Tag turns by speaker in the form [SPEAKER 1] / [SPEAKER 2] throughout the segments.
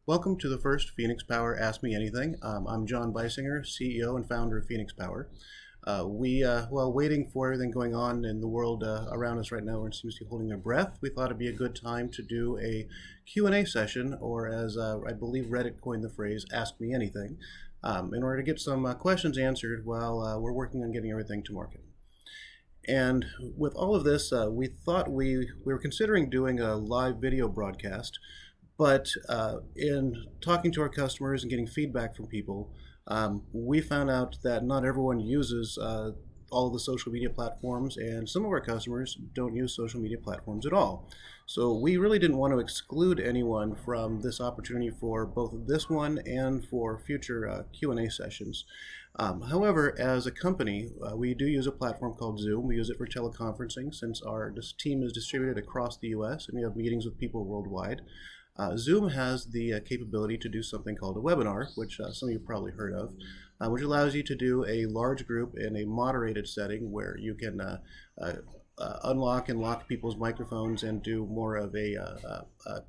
[SPEAKER 1] Welcome to the first Fēnix Power Ask Me Anything. I'm John Bysinger, CEO and founder of Fēnix Power. While waiting for everything going on in the world around us right now, everyone seems to be holding their breath, we thought it'd be a good time to do a Q&A session, or as I believe Reddit coined the phrase, Ask Me Anything, in order to get some questions answered while we're working on getting everything to market. And with all of this, we thought we were considering doing a live video broadcast, but in talking to our customers and getting feedback from people, we found out that not everyone uses all of the social media platforms, and some of our customers don't use social media platforms at all. So we really didn't want to exclude anyone from this opportunity for both this one and for future Q&A sessions. However, as a company, we do use a platform called Zoom. We use it for teleconferencing since our team is distributed across the US and we have meetings with people worldwide. Zoom has the capability to do something called a webinar, which some of you probably heard of, which allows you to do a large group in a moderated setting where you can unlock and lock people's microphones and do more of a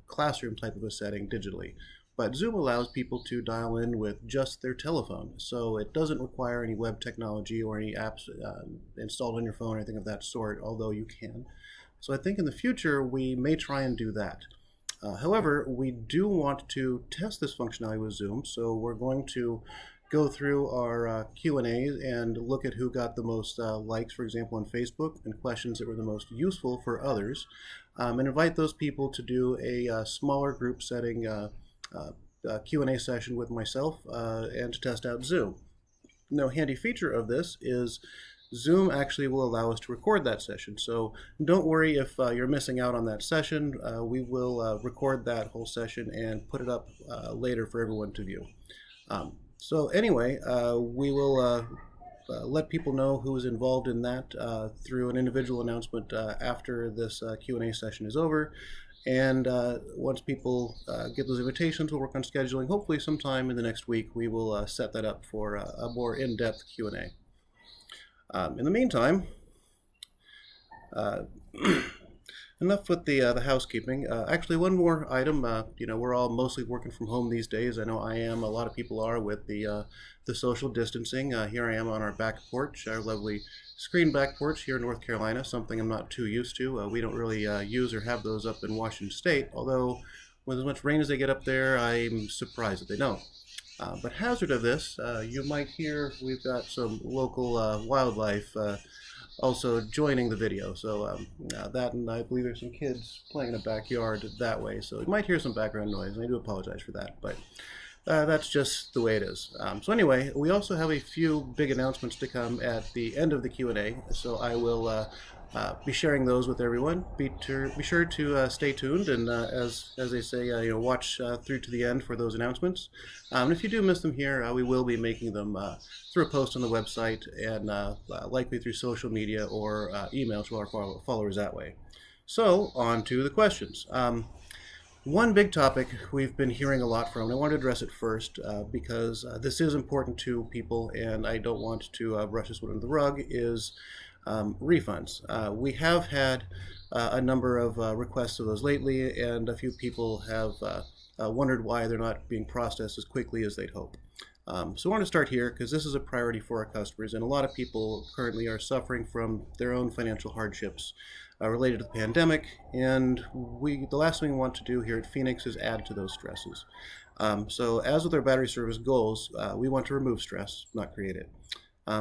[SPEAKER 1] classroom type of a setting digitally. But Zoom allows people to dial in with just their telephone, so it doesn't require any web technology or any apps installed on your phone or anything of that sort, although you can. So I think in the future we may try and do that. However, we do want to test this functionality with Zoom, so we're going to go through our Q&As and look at who got the most likes, for example, on Facebook, and questions that were the most useful for others, and invite those people to do a smaller group setting Q&A session with myself and to test out Zoom. Now, a handy feature of this is Zoom actually will allow us to record that session. So don't worry if you're missing out on that session. We will record that whole session and put it up later for everyone to view. So anyway, we will let people know who is involved in that through an individual announcement after this Q&A session is over. And once people get those invitations, we'll work on scheduling. Hopefully sometime in the next week, we will set that up for a more in-depth Q&A. In the meantime, enough with the housekeeping. Actually, one more item. We're all mostly working from home these days. I know I am. A lot of people are with the social distancing. Here I am on our back porch, our lovely screen back porch here in North Carolina, something I'm not too used to. We don't really use or have those up in Washington State, although with as much rain as they get up there, I'm surprised that they don't. But hazard of this, you might hear we've got some local wildlife also joining the video. So that, and I believe there's some kids playing in the backyard that way. So you might hear some background noise, and I do apologize for that. But that's just the way it is. So anyway, we also have a few big announcements to come at the end of the Q&A. So I will be sharing those with everyone. Be sure to stay tuned, and as they say, watch through to the end for those announcements. And if you do miss them here, we will be making them through a post on the website and likely through social media or email to our followers that way. So on to the questions. One big topic we've been hearing a lot from, and I want to address it first because this is important to people, and I don't want to brush this one under the rug, is refunds. We have had a number of requests of those lately, and a few people have wondered why they're not being processed as quickly as they'd hope. So I want to start here because this is a priority for our customers, and a lot of people currently are suffering from their own financial hardships related to the pandemic, and the last thing we want to do here at Fēnix is add to those stresses. So as with our battery service goals, we want to remove stress, not create it.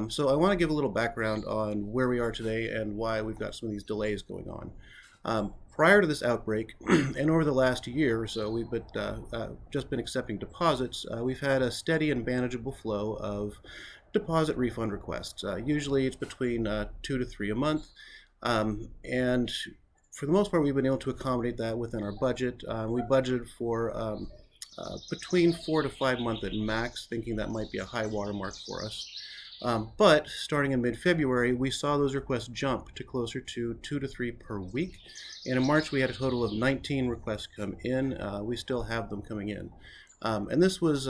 [SPEAKER 1] So I want to give a little background on where we are today and why we've got some of these delays going on. Prior to this outbreak, and over the last year or so, we've just been accepting deposits. We've had a steady and manageable flow of deposit refund requests. Usually it's between 2 to 3 a month. And for the most part, we've been able to accommodate that within our budget. We budgeted for between 4 to 5 months at max, thinking that might be a high watermark for us. But starting in mid-February, we saw those requests jump to closer to 2 to 3 per week. And in March, we had a total of 19 requests come in. We still have them coming in. And this was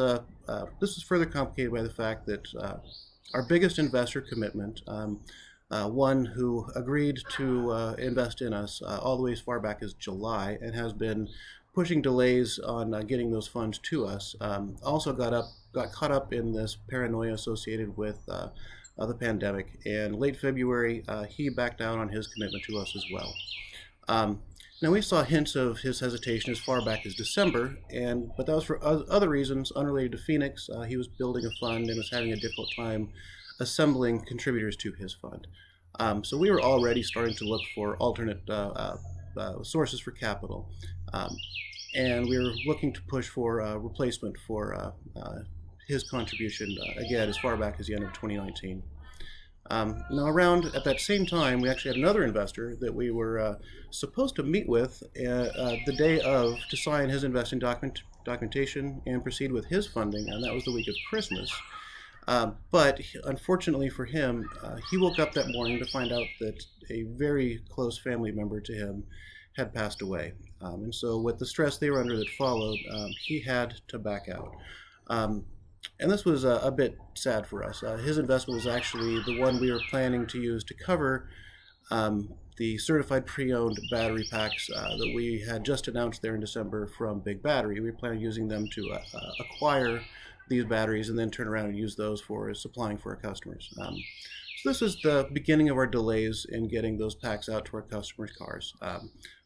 [SPEAKER 1] further complicated by the fact that our biggest investor commitment, one who agreed to invest in us all the way as far back as July and has been pushing delays on getting those funds to us. Also got caught up in this paranoia associated with the pandemic. And late February, he backed down on his commitment to us as well. Um, Now we saw hints of his hesitation as far back as December, but that was for other reasons unrelated to Fēnix. He was building a fund and was having a difficult time assembling contributors to his fund. So we were already starting to look for alternate sources for capital, and we were looking to push for a replacement for his contribution again as far back as the end of 2019. Now, around at that same time, we actually had another investor that we were supposed to meet with the day of to sign his investing documentation and proceed with his funding, and that was the week of Christmas. But unfortunately for him, he woke up that morning to find out that a very close family member to him had passed away. And so, with the stress they were under that followed, he had to back out. And this was a bit sad for us. His investment was actually the one we were planning to use to cover the certified pre-owned battery packs that we had just announced there in December from Big Battery. We were planning on using them to acquire these batteries and then turn around and use those for supplying for our customers. So this is the beginning of our delays in getting those packs out to our customers' cars.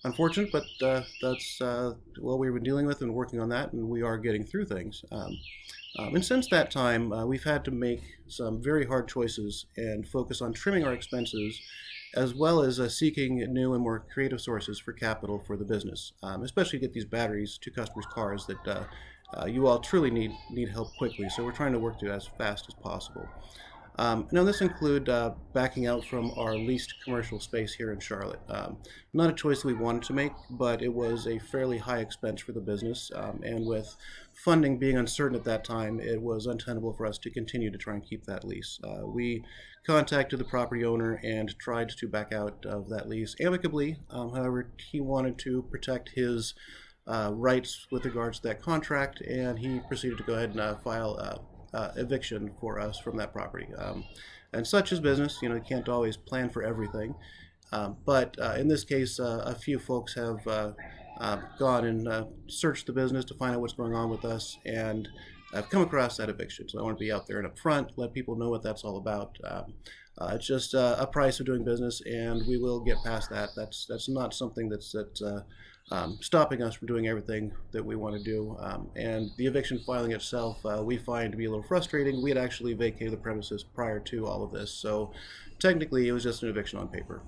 [SPEAKER 1] Unfortunate, but that's what we've been dealing with and working on that, and we are getting through things. And since that time, we've had to make some very hard choices and focus on trimming our expenses, as well as seeking new and more creative sources for capital for the business, especially to get these batteries to customers' cars that you all truly need help quickly. So we're trying to work through as fast as possible. Now this include backing out from our leased commercial space here in Charlotte. Not a choice we wanted to make, but it was a fairly high expense for the business, and with funding being uncertain at that time, it was untenable for us to continue to try and keep that lease. We contacted the property owner and tried to back out of that lease amicably. However, he wanted to protect his rights with regards to that contract, and he proceeded to go ahead and file eviction for us from that property. And such is business, you can't always plan for everything. But in this case, a few folks have gone and searched the business to find out what's going on with us, and I've come across that eviction. So I want to be out there and up front, let people know what that's all about. It's just a price of doing business, and we will get past that. That's not something that's stopping us from doing everything that we want to do. And the eviction filing itself, we find to be a little frustrating. We had actually vacated the premises prior to all of this, so technically it was just an eviction on paper.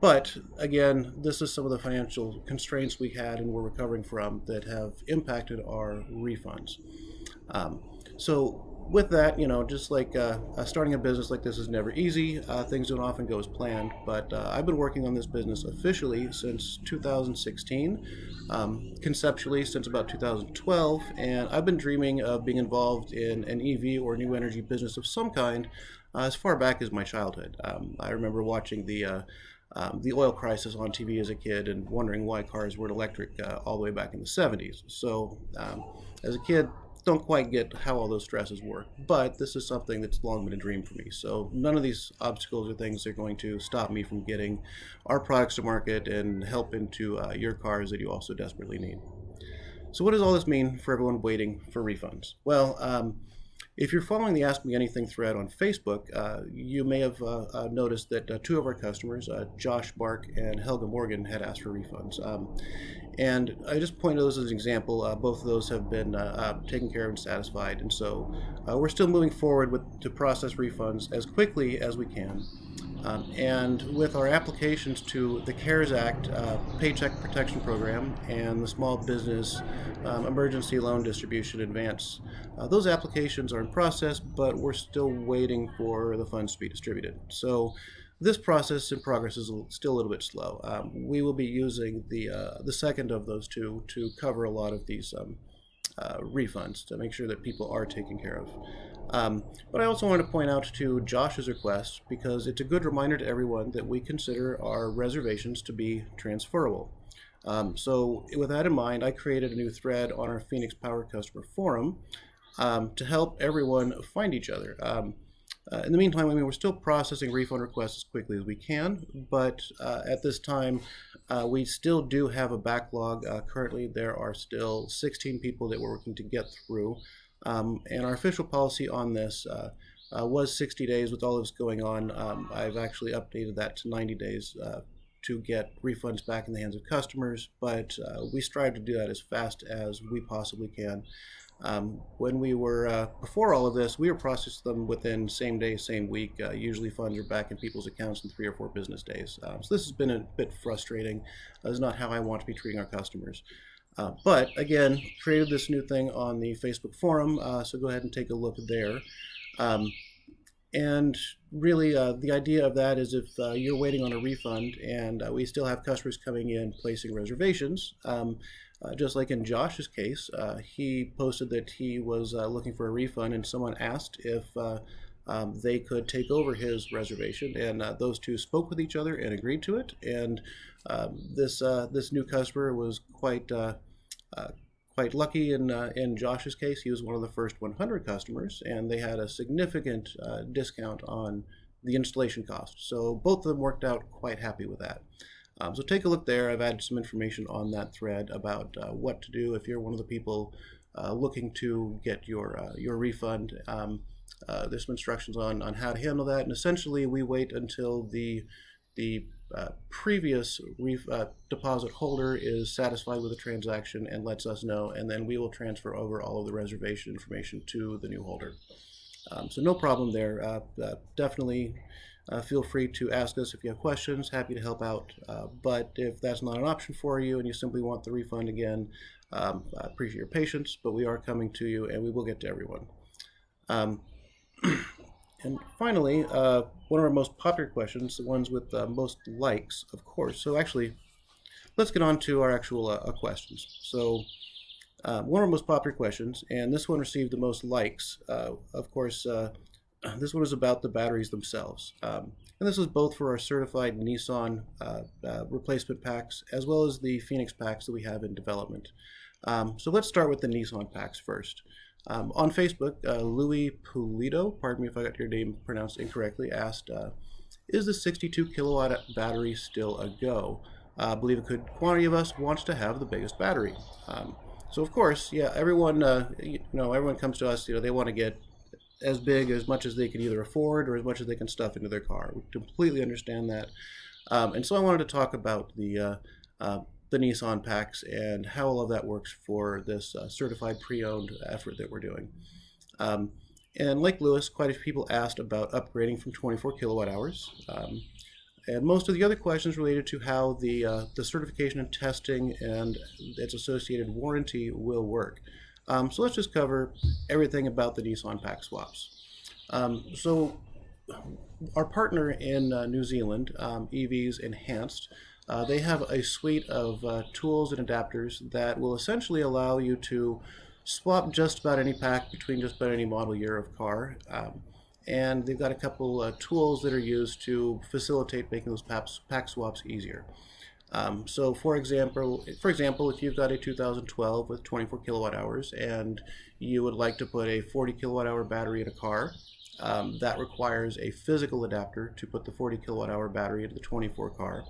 [SPEAKER 1] But again, this is some of the financial constraints we had and we're recovering from that have impacted our refunds. So with that, just like starting a business like this is never easy. Things don't often go as planned, but I've been working on this business officially since 2016, conceptually since about 2012, and I've been dreaming of being involved in an EV or new energy business of some kind as far back as my childhood. I remember watching the oil crisis on TV as a kid and wondering why cars weren't electric all the way back in the 70s. So as a kid, don't quite get how all those stresses work, but this is something that's long been a dream for me. So none of these obstacles or things are going to stop me from getting our products to market and help into your cars that you also desperately need. So what does all this mean for everyone waiting for refunds? Well, if you're following the Ask Me Anything thread on Facebook, you may have noticed that two of our customers, Josh Bark and Helga Morgan, had asked for refunds. And I just point to those as an example. Both of those have been taken care of and satisfied. And so we're still moving forward to process refunds as quickly as we can. And with our applications to the CARES Act Paycheck Protection Program and the Small Business Emergency Loan Distribution Advance, those applications are in process, but we're still waiting for the funds to be distributed. So this process in progress is still a little bit slow. We will be using the second of those two to cover a lot of these refunds to make sure that people are taken care of. But I also want to point out to Josh's request, because it's a good reminder to everyone that we consider our reservations to be transferable. So with that in mind, I created a new thread on our Fēnix Power customer forum to help everyone find each other. In the meantime, I mean, we're still processing refund requests as quickly as we can, but at this time, we still do have a backlog. Currently, there are still 16 people that we're working to get through, and our official policy on this was 60 days. With all of this going on, I've actually updated that to 90 days to get refunds back in the hands of customers, but we strive to do that as fast as we possibly can. When we were, before all of this, we were processing them within same day, same week. Usually funds are back in people's accounts in 3 or 4 business days. So this has been a bit frustrating. It's not how I want to be treating our customers. But again, created this new thing on the Facebook forum, so go ahead and take a look there. And really, the idea of that is if you're waiting on a refund and we still have customers coming in placing reservations, just like in Josh's case, he posted that he was looking for a refund and someone asked if they could take over his reservation, and those two spoke with each other and agreed to it. And this new customer was quite lucky in Josh's case. He was one of the first 100 customers, and they had a significant discount on the installation cost. So both of them worked out quite happy with that. So take a look there. I've added some information on that thread about what to do if you're one of the people looking to get your refund. There's some instructions on how to handle that, and essentially we wait until the previous deposit holder is satisfied with the transaction and lets us know, and then we will transfer over all of the reservation information to the new holder. So no problem there. Definitely feel free to ask us if you have questions. Happy to help out. But if that's not an option for you and you simply want the refund again, I appreciate your patience, but we are coming to you and we will get to everyone. And finally, one of our most popular questions, the ones with most likes, of course. So actually, let's get on to our actual questions. So one of our most popular questions, and this one received the most likes, of course, this one is about the batteries themselves. And this is both for our certified Nissan replacement packs, as well as the Fēnix packs that we have in development. So let's start with the Nissan packs first. On Facebook, Louis Pulido, pardon me if I got your name pronounced incorrectly, asked, is the 62 kilowatt battery still a go? I believe a good quantity of us wants to have the biggest battery. So of course, yeah, everyone, everyone comes to us, they want to get as big, as much as they can either afford or as much as they can stuff into their car. We completely understand that. And so I wanted to talk about the Nissan packs and how all of that works for this certified pre-owned effort that we're doing. And like Lewis, quite a few people asked about upgrading from 24 kilowatt hours. And most of the other questions related to how the certification and testing and its associated warranty will work. So let's just cover everything about the Nissan pack swaps. So our partner in New Zealand, EVs Enhanced, they have a suite of tools and adapters that will essentially allow you to swap just about any pack between just about any model year of car. And they've got a couple tools that are used to facilitate making those pack swaps easier. So for example, if you've got a 2012 with 24 kilowatt hours and you would like to put a 40 kilowatt hour battery in a car, that requires a physical adapter to put the 40 kilowatt hour battery into the 24 car.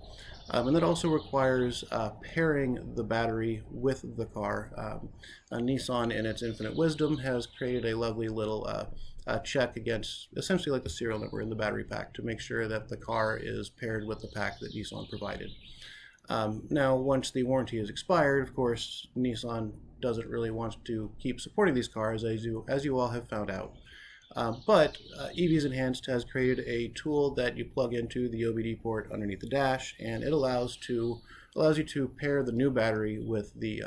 [SPEAKER 1] And that also requires pairing the battery with the car. Nissan, in its infinite wisdom, has created a lovely little check against essentially like the serial number in the battery pack to make sure that the car is paired with the pack that Nissan provided. Now, once the warranty is expired, of course, Nissan doesn't really want to keep supporting these cars, as you all have found out. But EVs Enhanced has created a tool that you plug into the OBD port underneath the dash, and it allows you to pair the new battery with the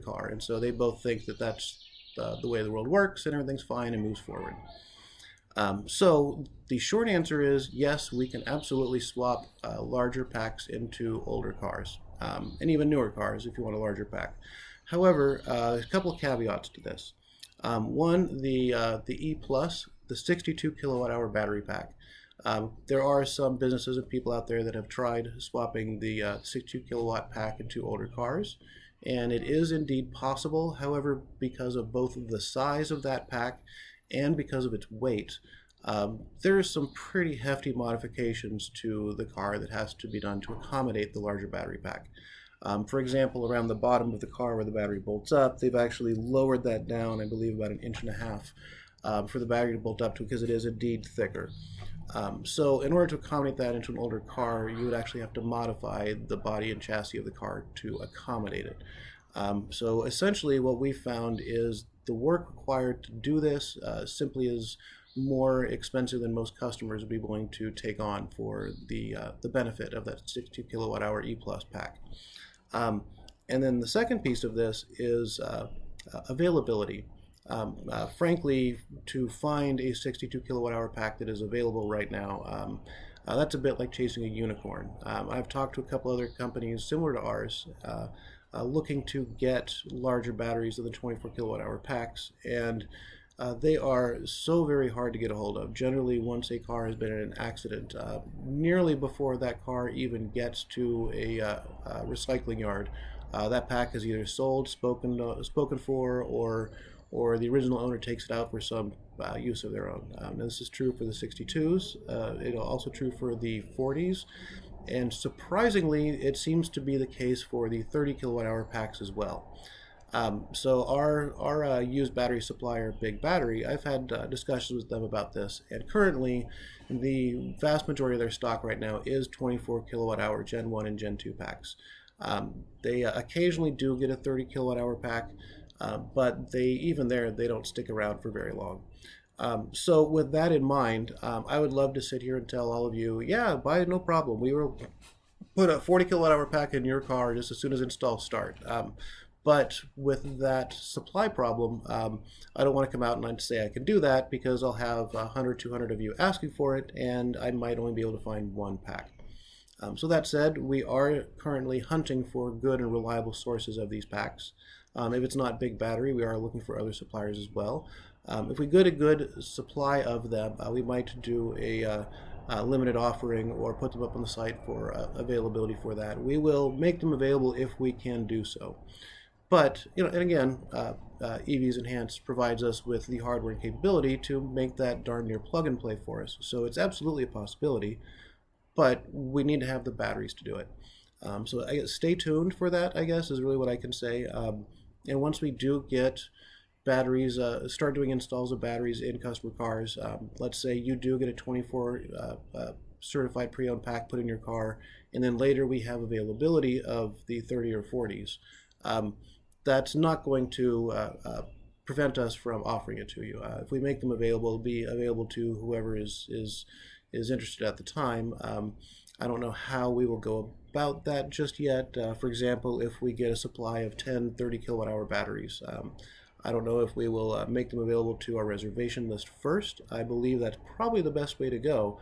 [SPEAKER 1] car. And so they both think that that's the way the world works, and everything's fine and moves forward. So the short answer is yes, we can absolutely swap larger packs into older cars, and even newer cars if you want a larger pack. However, there's a couple of caveats to this. One, the E Plus, the 62 kilowatt hour battery pack. There are some businesses and people out there that have tried swapping the 62 kilowatt pack into older cars, and it is indeed possible. However, because of both the size of that pack and because of its weight, There's some pretty hefty modifications to the car that has to be done to accommodate the larger battery pack. For example, around the bottom of the car where the battery bolts up, they've actually lowered that down, I believe, about 1.5 inches for the battery to bolt up to, because it is indeed thicker. So in order to accommodate that into an older car, you would actually have to modify the body and chassis of the car to accommodate it. So essentially what we found is the work required to do this simply is more expensive than most customers would be willing to take on for the benefit of that 62 kilowatt hour E Plus pack. And then the second piece of this is availability. Frankly, to find a 62 kilowatt hour pack that is available right now, that's a bit like chasing a unicorn. I've talked to a couple other companies similar to ours looking to get larger batteries than the 24 kilowatt hour packs, and they are so very hard to get a hold of. Generally, once a car has been in an accident, nearly before that car even gets to a recycling yard, that pack is either sold, spoken for, or the original owner takes it out for some use of their own. This is true for the 62s. It's also true for the 40s. And surprisingly, it seems to be the case for the 30 kilowatt hour packs as well. So our used battery supplier, Big Battery, I've had discussions with them about this, and currently the vast majority of their stock right now is 24 kilowatt hour Gen 1 and Gen 2 packs. They occasionally do get a 30 kilowatt hour pack, but they don't stick around for very long. So with that in mind, I would love to sit here and tell all of you, yeah, buy it, no problem. We will put a 40 kilowatt hour pack in your car just as soon as installs start. But with that supply problem, I don't want to come out and say I can do that, because I'll have 100, 200 of you asking for it, and I might only be able to find one pack. So that said, we are currently hunting for good and reliable sources of these packs. If it's not Big Battery, we are looking for other suppliers as well. If we get a good supply of them, we might do a limited offering or put them up on the site for availability for that. We will make them available if we can do so. But, and again, EVs Enhanced provides us with the hardware and capability to make that darn near plug and play for us. So it's absolutely a possibility, but we need to have the batteries to do it. So I guess stay tuned for that, I guess, is really what I can say. And once we do get batteries, start doing installs of batteries in customer cars, let's say you do get a 24 certified pre-owned pack put in your car, and then later we have availability of the 30 or 40s. That's not going to prevent us from offering it to you. If we make them available, it'll be available to whoever is interested at the time. I don't know how we will go about that just yet. For example, if we get a supply of 10 30 kilowatt hour batteries, I don't know if we will make them available to our reservation list first. I believe that's probably the best way to go.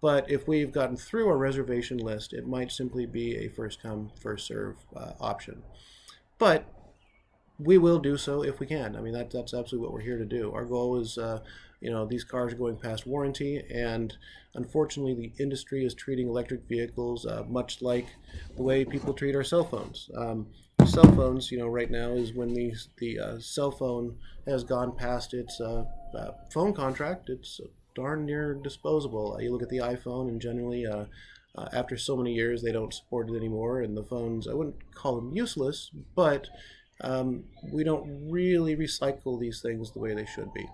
[SPEAKER 1] But if we've gotten through our reservation list, it might simply be a first come, first serve option. But we will do so if we can. I mean, that's absolutely what we're here to do. Our goal is, these cars are going past warranty, and unfortunately the industry is treating electric vehicles much like the way people treat our cell phones. Cell phones, right now is when the cell phone has gone past its phone contract, it's darn near disposable. You look at the iPhone, and generally after so many years they don't support it anymore, and the phones, I wouldn't call them useless, but we don't really recycle these things the way they should be.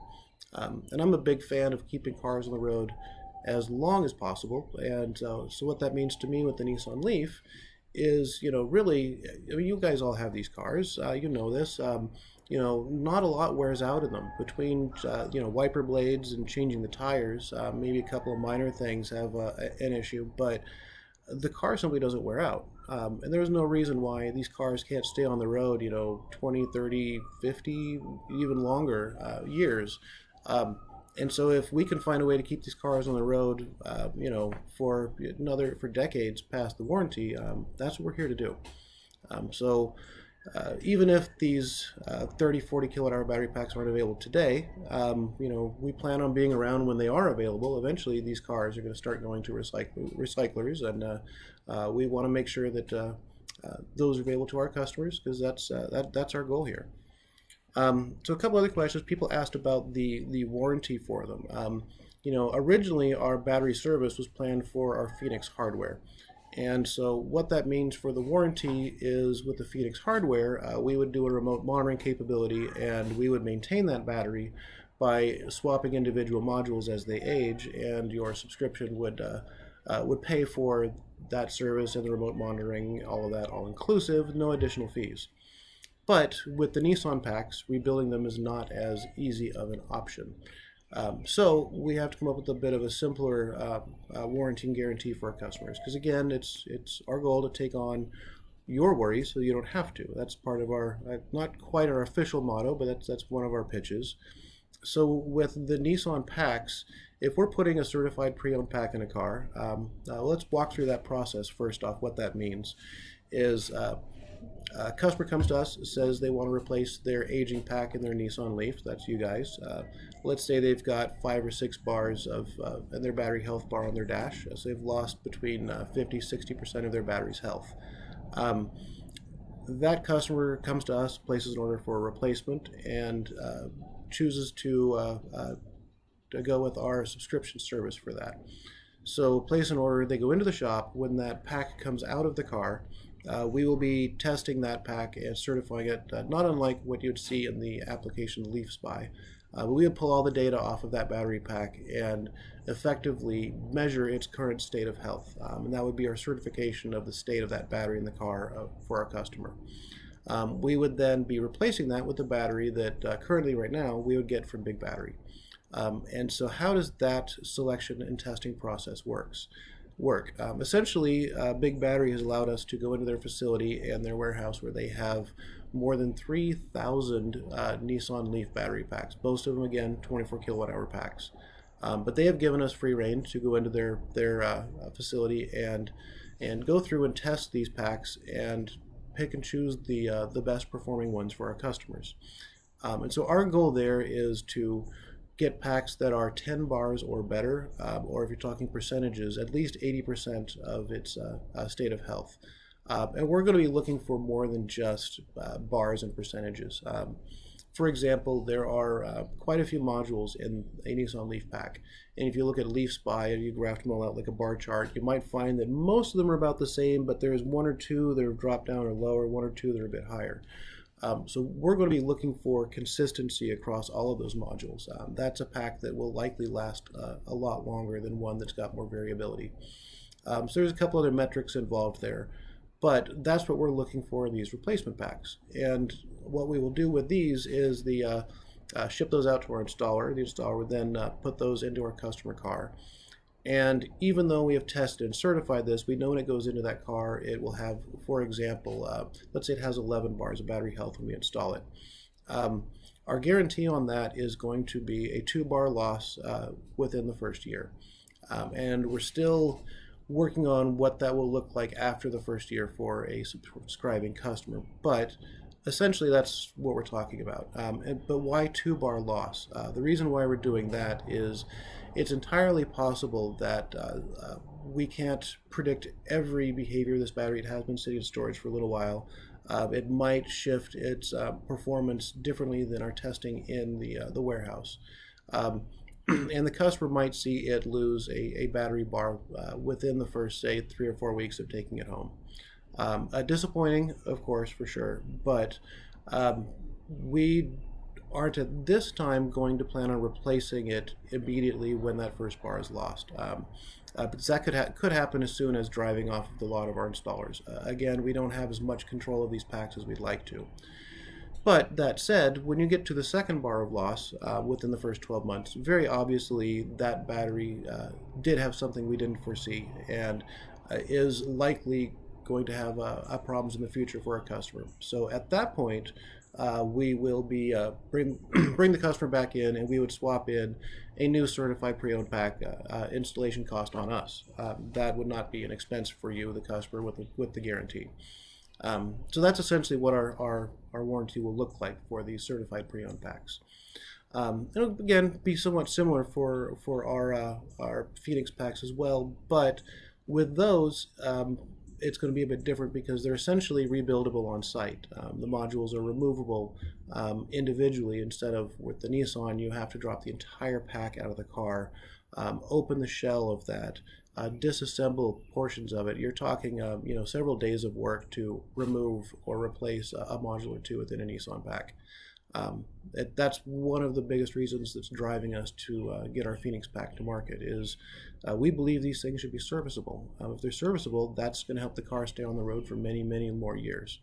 [SPEAKER 1] And I'm a big fan of keeping cars on the road as long as possible, and so what that means to me with the Nissan Leaf is, really, I mean, you guys all have these cars, you know this, not a lot wears out in them. Between, wiper blades and changing the tires, maybe a couple of minor things have an issue, but the car simply doesn't wear out. And there's no reason why these cars can't stay on the road, 20, 30, 50, even longer years. And so if we can find a way to keep these cars on the road, for decades past the warranty, that's what we're here to do. Even if these 30, 40 kilowatt hour battery packs aren't available today, we plan on being around when they are available. Eventually, these cars are going to start going to recyclers, and we want to make sure that those are available to our customers, because that's our goal here. So a couple other questions. People asked about the warranty for them. Originally our battery service was planned for our Fēnix hardware. And so what that means for the warranty is with the Fēnix hardware, we would do a remote monitoring capability and we would maintain that battery by swapping individual modules as they age, and your subscription would pay for that service and the remote monitoring, all of that, all inclusive, no additional fees. But with the Nissan packs, rebuilding them is not as easy of an option. So we have to come up with a bit of a simpler warranty and guarantee for our customers, because again, it's our goal to take on your worries so you don't have to. That's part of our, not quite our official motto, but that's one of our pitches. So with the Nissan packs, if we're putting a certified pre-owned pack in a car, let's walk through that process first off. What that means is a customer comes to us, says they want to replace their aging pack in their Nissan Leaf. That's you guys. Let's say they've got 5 or 6 bars of in their battery health bar on their dash, so they've lost between 50-60% of their battery's health. That customer comes to us, places an order for a replacement, and chooses to go with our subscription service for that. So place an order, they go into the shop. When that pack comes out of the car, we will be testing that pack and certifying it, not unlike what you'd see in the application Leaf Spy. But we would pull all the data off of that battery pack and effectively measure its current state of health. And that would be our certification of the state of that battery in the car for our customer. We would then be replacing that with a battery that currently right now we would get from Big Battery. And so how does that selection and testing process work? Essentially, Big Battery has allowed us to go into their facility and their warehouse where they have more than 3,000 Nissan Leaf battery packs. Most of them, again, 24 kilowatt hour packs. But they have given us free rein to go into their facility and go through and test these packs and pick and choose the best performing ones for our customers. And so our goal there is to get packs that are 10 bars or better, or if you're talking percentages, at least 80% of its state of health. And we're going to be looking for more than just bars and percentages. For example, there are quite a few modules in a Nissan Leaf pack. And if you look at Leaf Spy and you graph them all out like a bar chart, you might find that most of them are about the same, but there's 1 or 2 that have dropped down or lower, 1 or 2 that are a bit higher. So we're going to be looking for consistency across all of those modules. That's a pack that will likely last a lot longer than one that's got more variability. So there's a couple other metrics involved there, but that's what we're looking for in these replacement packs. And what we will do with these is ship those out to our installer. The installer would then put those into our customer car. And even though we have tested and certified this, we know when it goes into that car, it will have, for example, let's say it has 11 bars of battery health when we install it. Our guarantee on that is going to be a 2-bar loss within the first year. And we're still working on what that will look like after the first year for a subscribing customer. But essentially, that's what we're talking about. But why 2-bar loss? The reason why we're doing that is it's entirely possible that we can't predict every behavior of this battery. It has been sitting in storage for a little while. It might shift its performance differently than our testing in the warehouse. And the customer might see it lose a battery bar within the first, say, 3 or 4 weeks of taking it home. Disappointing, of course, for sure, but we aren't at this time going to plan on replacing it immediately when that first bar is lost. But that could happen as soon as driving off of the lot of our installers. Again, we don't have as much control of these packs as we'd like to. But that said, when you get to the second bar of loss within the first 12 months, very obviously that battery did have something we didn't foresee and is likely going to have problems in the future for our customer. So at that point, we will be bring the customer back in, and we would swap in a new certified pre-owned pack, installation cost on us. That would not be an expense for you, the customer, with the guarantee. So that's essentially what our warranty will look like for these certified pre-owned packs. It'll again be somewhat similar for our Fēnix packs as well, but with those, it's going to be a bit different because they're essentially rebuildable on site. The modules are removable individually instead of with the Nissan, you have to drop the entire pack out of the car open the shell of that, disassemble portions of it. You're talking, several days of work to remove or replace a module or two within a Nissan pack. That's one of the biggest reasons that's driving us to get our Fēnix pack to market is we believe these things should be serviceable. If they're serviceable, that's going to help the car stay on the road for many, many more years.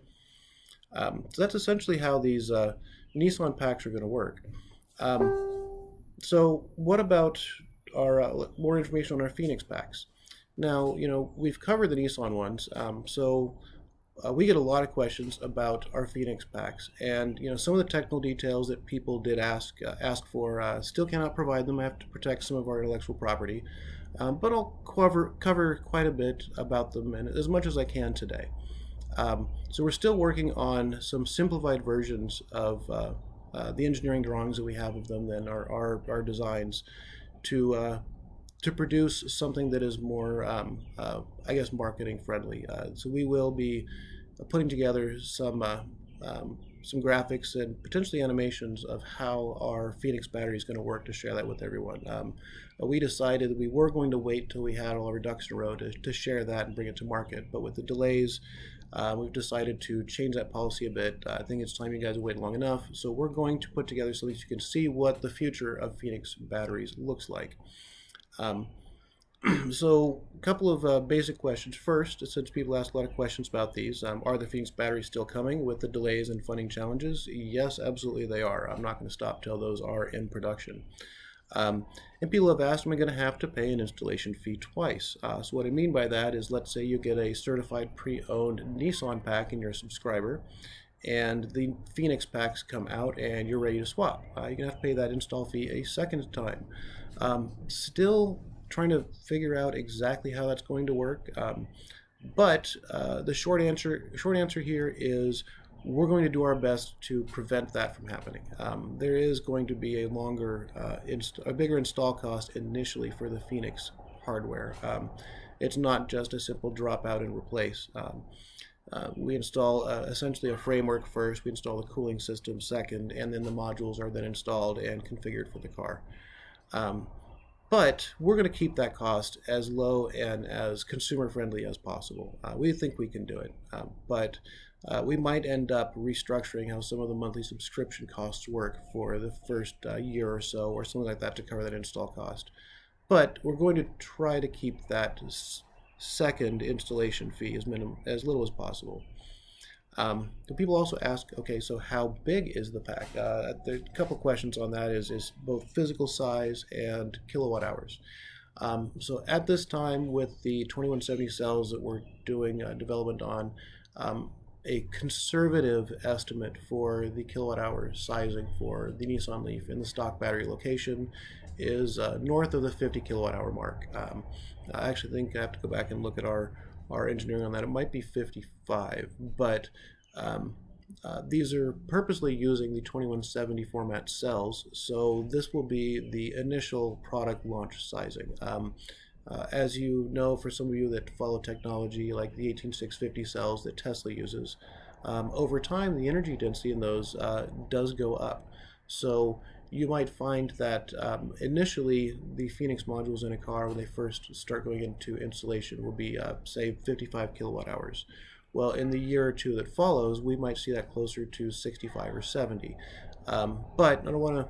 [SPEAKER 1] So that's essentially how these Nissan packs are going to work. So what about our more information on our Fēnix packs? Now, we've covered the Nissan ones, we get a lot of questions about our Fēnix packs, and some of the technical details that people did ask for, still cannot provide them. I have to protect some of our intellectual property, but I'll cover quite a bit about them, and as much as I can today. So we're still working on some simplified versions of the engineering drawings that we have of them, then our designs, to produce something that is more, marketing friendly. So we will be putting together some graphics and potentially animations of how our Fēnix battery is going to work to share that with everyone. We decided that we were going to wait till we had all our ducks in a row to share that and bring it to market, but with the delays, we've decided to change that policy a bit. I think it's time you guys have waited long enough, so we're going to put together so that you can see what the future of Fēnix batteries looks like. So a couple of basic questions. First, since people ask a lot of questions about these, are the Fēnix batteries still coming with the delays and funding challenges? Yes, absolutely they are. I'm not going to stop till those are in production. And people have asked, am I going to have to pay an installation fee twice? So what I mean by that is, let's say you get a certified pre-owned Nissan pack and you're a subscriber, and the Fēnix packs come out and you're ready to swap. You're going to have to pay that install fee a second time. Still trying to figure out exactly how that's going to work, but the short answer here is we're going to do our best to prevent that from happening. There is going to be a bigger install cost initially for the Fēnix hardware. It's not just a simple drop out and replace. We install essentially a framework first, we install the cooling system second, and then the modules are then installed and configured for the car. But we're going to keep that cost as low and as consumer friendly as possible. We think we can do it, but we might end up restructuring how some of the monthly subscription costs work for the first year or so, or something like that, to cover that install cost. But we're going to try to keep that second installation fee as little as possible. People also ask, okay, so how big is the pack? There's a couple questions on that, is both physical size and kilowatt hours. So at this time, with the 2170 cells that we're doing development on, a conservative estimate for the kilowatt hour sizing for the Nissan Leaf in the stock battery location is north of the 50 kilowatt hour mark. I actually think I have to go back and look at our engineering on that. It might be 55, but these are purposely using the 2170 format cells, so this will be the initial product launch sizing. As you know, for some of you that follow technology, like the 18650 cells that Tesla uses, over time the energy density in those does go up. So you might find that initially the Fēnix modules in a car, when they first start going into installation, will be say 55 kilowatt hours. Well, in the year or two that follows, we might see that closer to 65 or 70. But I don't want to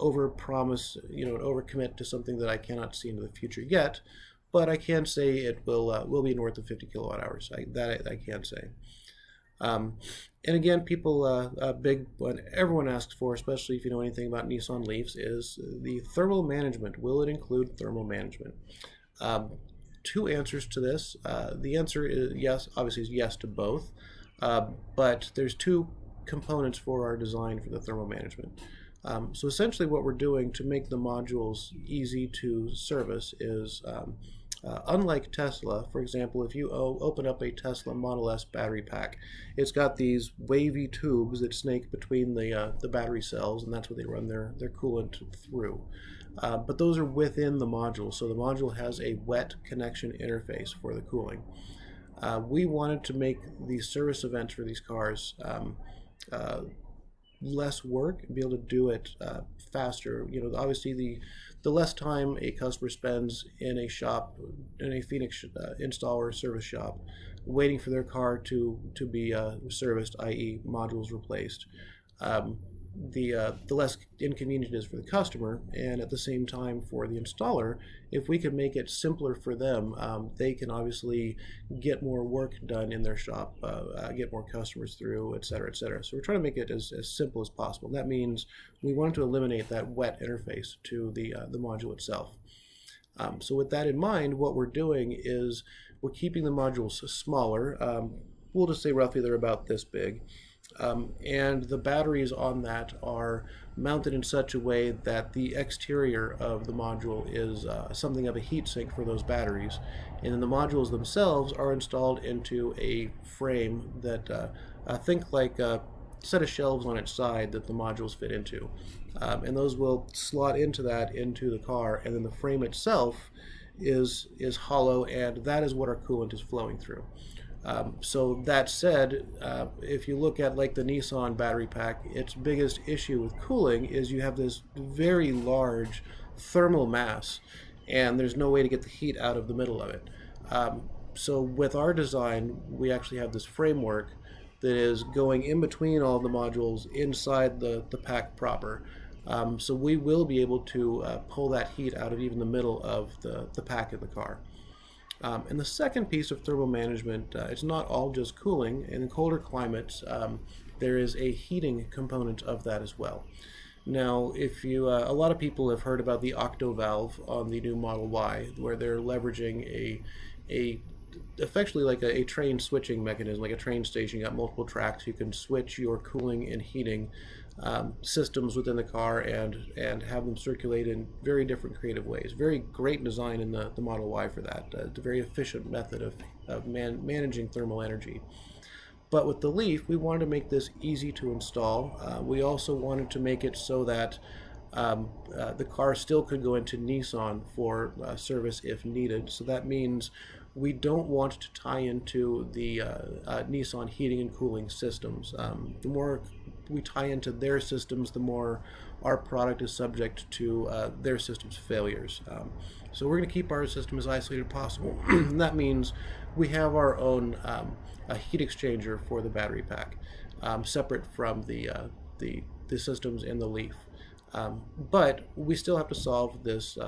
[SPEAKER 1] overpromise, and overcommit to something that I cannot see into the future yet. But I can say it will be north of 50 kilowatt hours. I can say. And again, people, a big one everyone asks for, especially if you know anything about Nissan Leafs, is the thermal management. Will it include thermal management? Two answers to this. The answer is yes, obviously is yes to both, but there's two components for our design for the thermal management. So essentially what we're doing to make the modules easy to service is, unlike Tesla, for example, if you open up a Tesla Model S battery pack, it's got these wavy tubes that snake between the battery cells, and that's what they run their coolant through. But those are within the module, so the module has a wet connection interface for the cooling. We wanted to make the service events for these cars less work and be able to do it faster. Obviously the less time a customer spends in a shop, in a Fēnix installer service shop, waiting for their car to be serviced, i.e., modules replaced, the less inconvenient it is for the customer, and at the same time for the installer. If we can make it simpler for them, they can obviously get more work done in their shop, get more customers through, et cetera, et cetera. So we're trying to make it as simple as possible. And that means we want to eliminate that wet interface to the module itself. So with that in mind, what we're doing is we're keeping the modules smaller. We'll just say roughly they're about this big. And the batteries on that are mounted in such a way that the exterior of the module is something of a heat sink for those batteries. And then the modules themselves are installed into a frame that think like a set of shelves on its side that the modules fit into. And those will slot into the car, and then the frame itself is hollow, and that is what our coolant is flowing through. So that said, if you look at like the Nissan battery pack, its biggest issue with cooling is you have this very large thermal mass, and there's no way to get the heat out of the middle of it. So with our design, we actually have this framework that is going in between all the modules inside the pack proper. So we will be able to pull that heat out of even the middle of the pack in the car. And the second piece of thermal management, it's not all just cooling. In colder climates, there is a heating component of that as well. Now, if you, a lot of people have heard about the octo valve on the new Model Y, where they're leveraging effectively like a train switching mechanism, like a train station. You got multiple tracks. You can switch your cooling and heating systems within the car and have them circulate in very different creative ways. Very great design in the Model Y for that. It's a very efficient method of managing thermal energy. But with the Leaf, we wanted to make this easy to install. We also wanted to make it so that the car still could go into Nissan for service if needed. So that means we don't want to tie into the Nissan heating and cooling systems. The more we tie into their systems, the more our product is subject to their system's failures. So we're going to keep our system as isolated as possible. And that means we have our own heat exchanger for the battery pack, separate from the systems in the Leaf. But we still have to solve this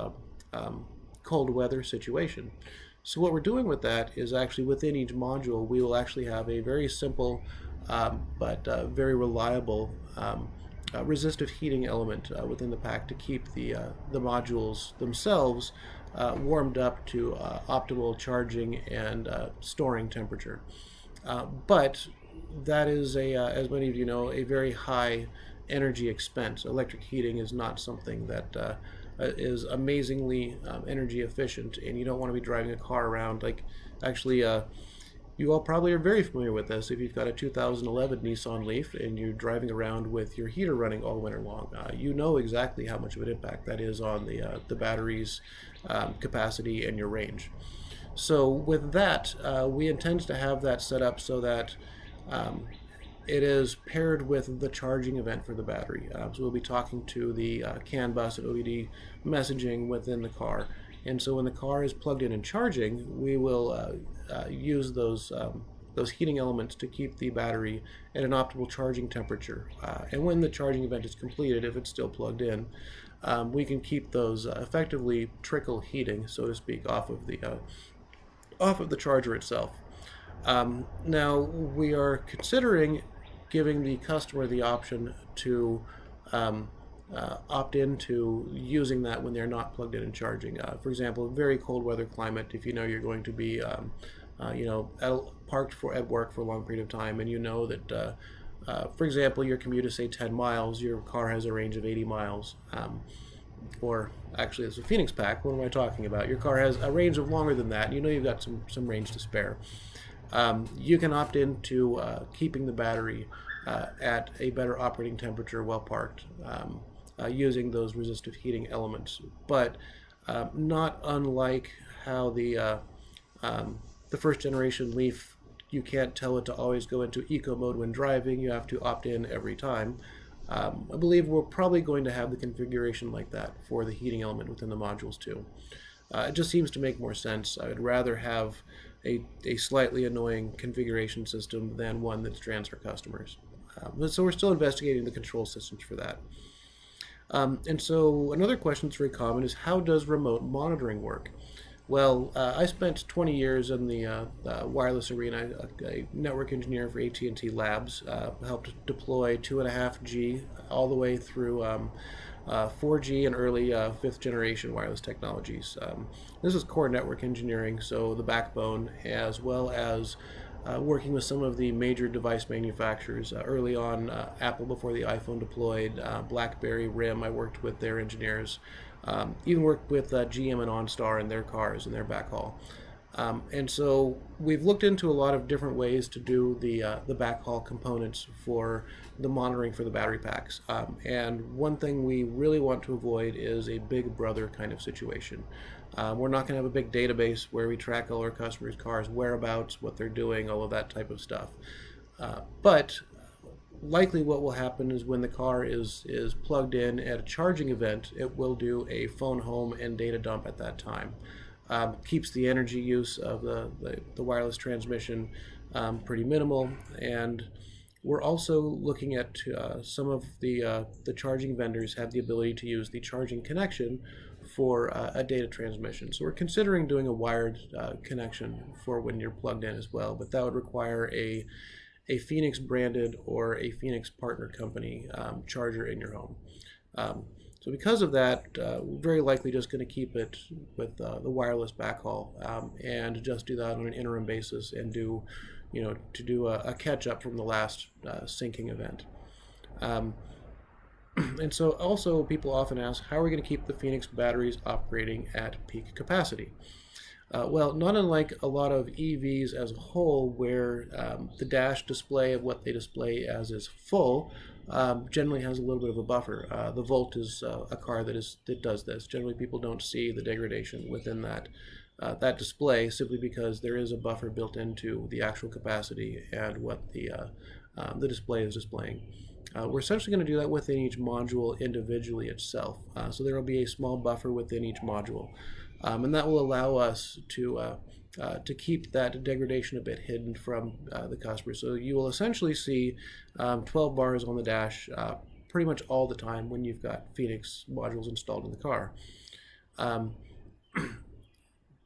[SPEAKER 1] cold weather situation. So what we're doing with that is actually within each module, we will actually have a very simple but very reliable resistive heating element within the pack to keep the modules themselves warmed up to optimal charging and storing temperature. But that is, as many of you know, a very high energy expense. Electric heating is not something that is amazingly energy efficient, and you don't want to be driving a car around. Like, actually, you all probably are very familiar with this. If you've got a 2011 Nissan Leaf and you're driving around with your heater running all winter long, you know exactly how much of an impact that is on the battery's capacity and your range. So with that, we intend to have that set up so that it is paired with the charging event for the battery. So we'll be talking to the CAN bus and OBD messaging within the car. And so when the car is plugged in and charging, we will use those heating elements to keep the battery at an optimal charging temperature. And when the charging event is completed, if it's still plugged in, we can keep those effectively trickle heating, so to speak, off of the charger itself. Now, we are considering giving the customer the option to opt into using that when they're not plugged in and charging. For example, a very cold weather climate, if you know you're going to be parked at work for a long period of time, and you know that, for example, your commute is, say, 10 miles, your car has a range of 80 miles. Or actually, it's a Fēnix pack. What am I talking about? Your car has a range of longer than that, and you know you've got some range to spare. You can opt into keeping the battery at a better operating temperature while parked, using those resistive heating elements. But not unlike how the first generation Leaf, you can't tell it to always go into eco mode when driving. You have to opt in every time.
[SPEAKER 2] I believe we're probably going to have the configuration like that for the heating element within the modules too. It just seems to make more sense. I would rather have a slightly annoying configuration system than one that strands our customers. So we're still investigating the control systems for that. And so another question that's very common is, how does remote monitoring work? Well, I spent 20 years in the wireless arena, a network engineer for AT&T Labs, helped deploy 2.5G all the way through 4G and early fifth generation wireless technologies. This is core network engineering, so the backbone, as well as working with some of the major device manufacturers. Early on, Apple before the iPhone deployed, BlackBerry, RIM, I worked with their engineers. Even worked with GM and OnStar in their cars and their backhaul. And so we've looked into a lot of different ways to do the backhaul components for the monitoring for the battery packs. And one thing we really want to avoid is a big brother kind of situation. We're not going to have a big database where we track all our customers' cars' whereabouts, what they're doing, all of that type of stuff. But likely what will happen is when the car is plugged in at a charging event, it will do a phone home and data dump at that time. Keeps the energy use of the wireless transmission pretty minimal, and we're also looking at some of the charging vendors have the ability to use the charging connection for a data transmission. So we're considering doing a wired connection for when you're plugged in as well, but that would require a Fēnix branded or a Fēnix partner company charger in your home. So because of that, we're very likely just going to keep it with the wireless backhaul and just do that on an interim basis and do a catch up from the last syncing event. And so also people often ask, how are we going to keep the Fēnix batteries operating at peak capacity? Well, not unlike a lot of EVs as a whole, where the dash display of what they display as is full generally has a little bit of a buffer. The Volt is a car that does this. Generally, people don't see the degradation within that display simply because there is a buffer built into the actual capacity and what the display is displaying. We're essentially going to do that within each module individually itself. So there will be a small buffer within each module. And that will allow us to keep that degradation a bit hidden from the customer. So you will essentially see 12 bars on the dash pretty much all the time when you've got Fēnix modules installed in the car.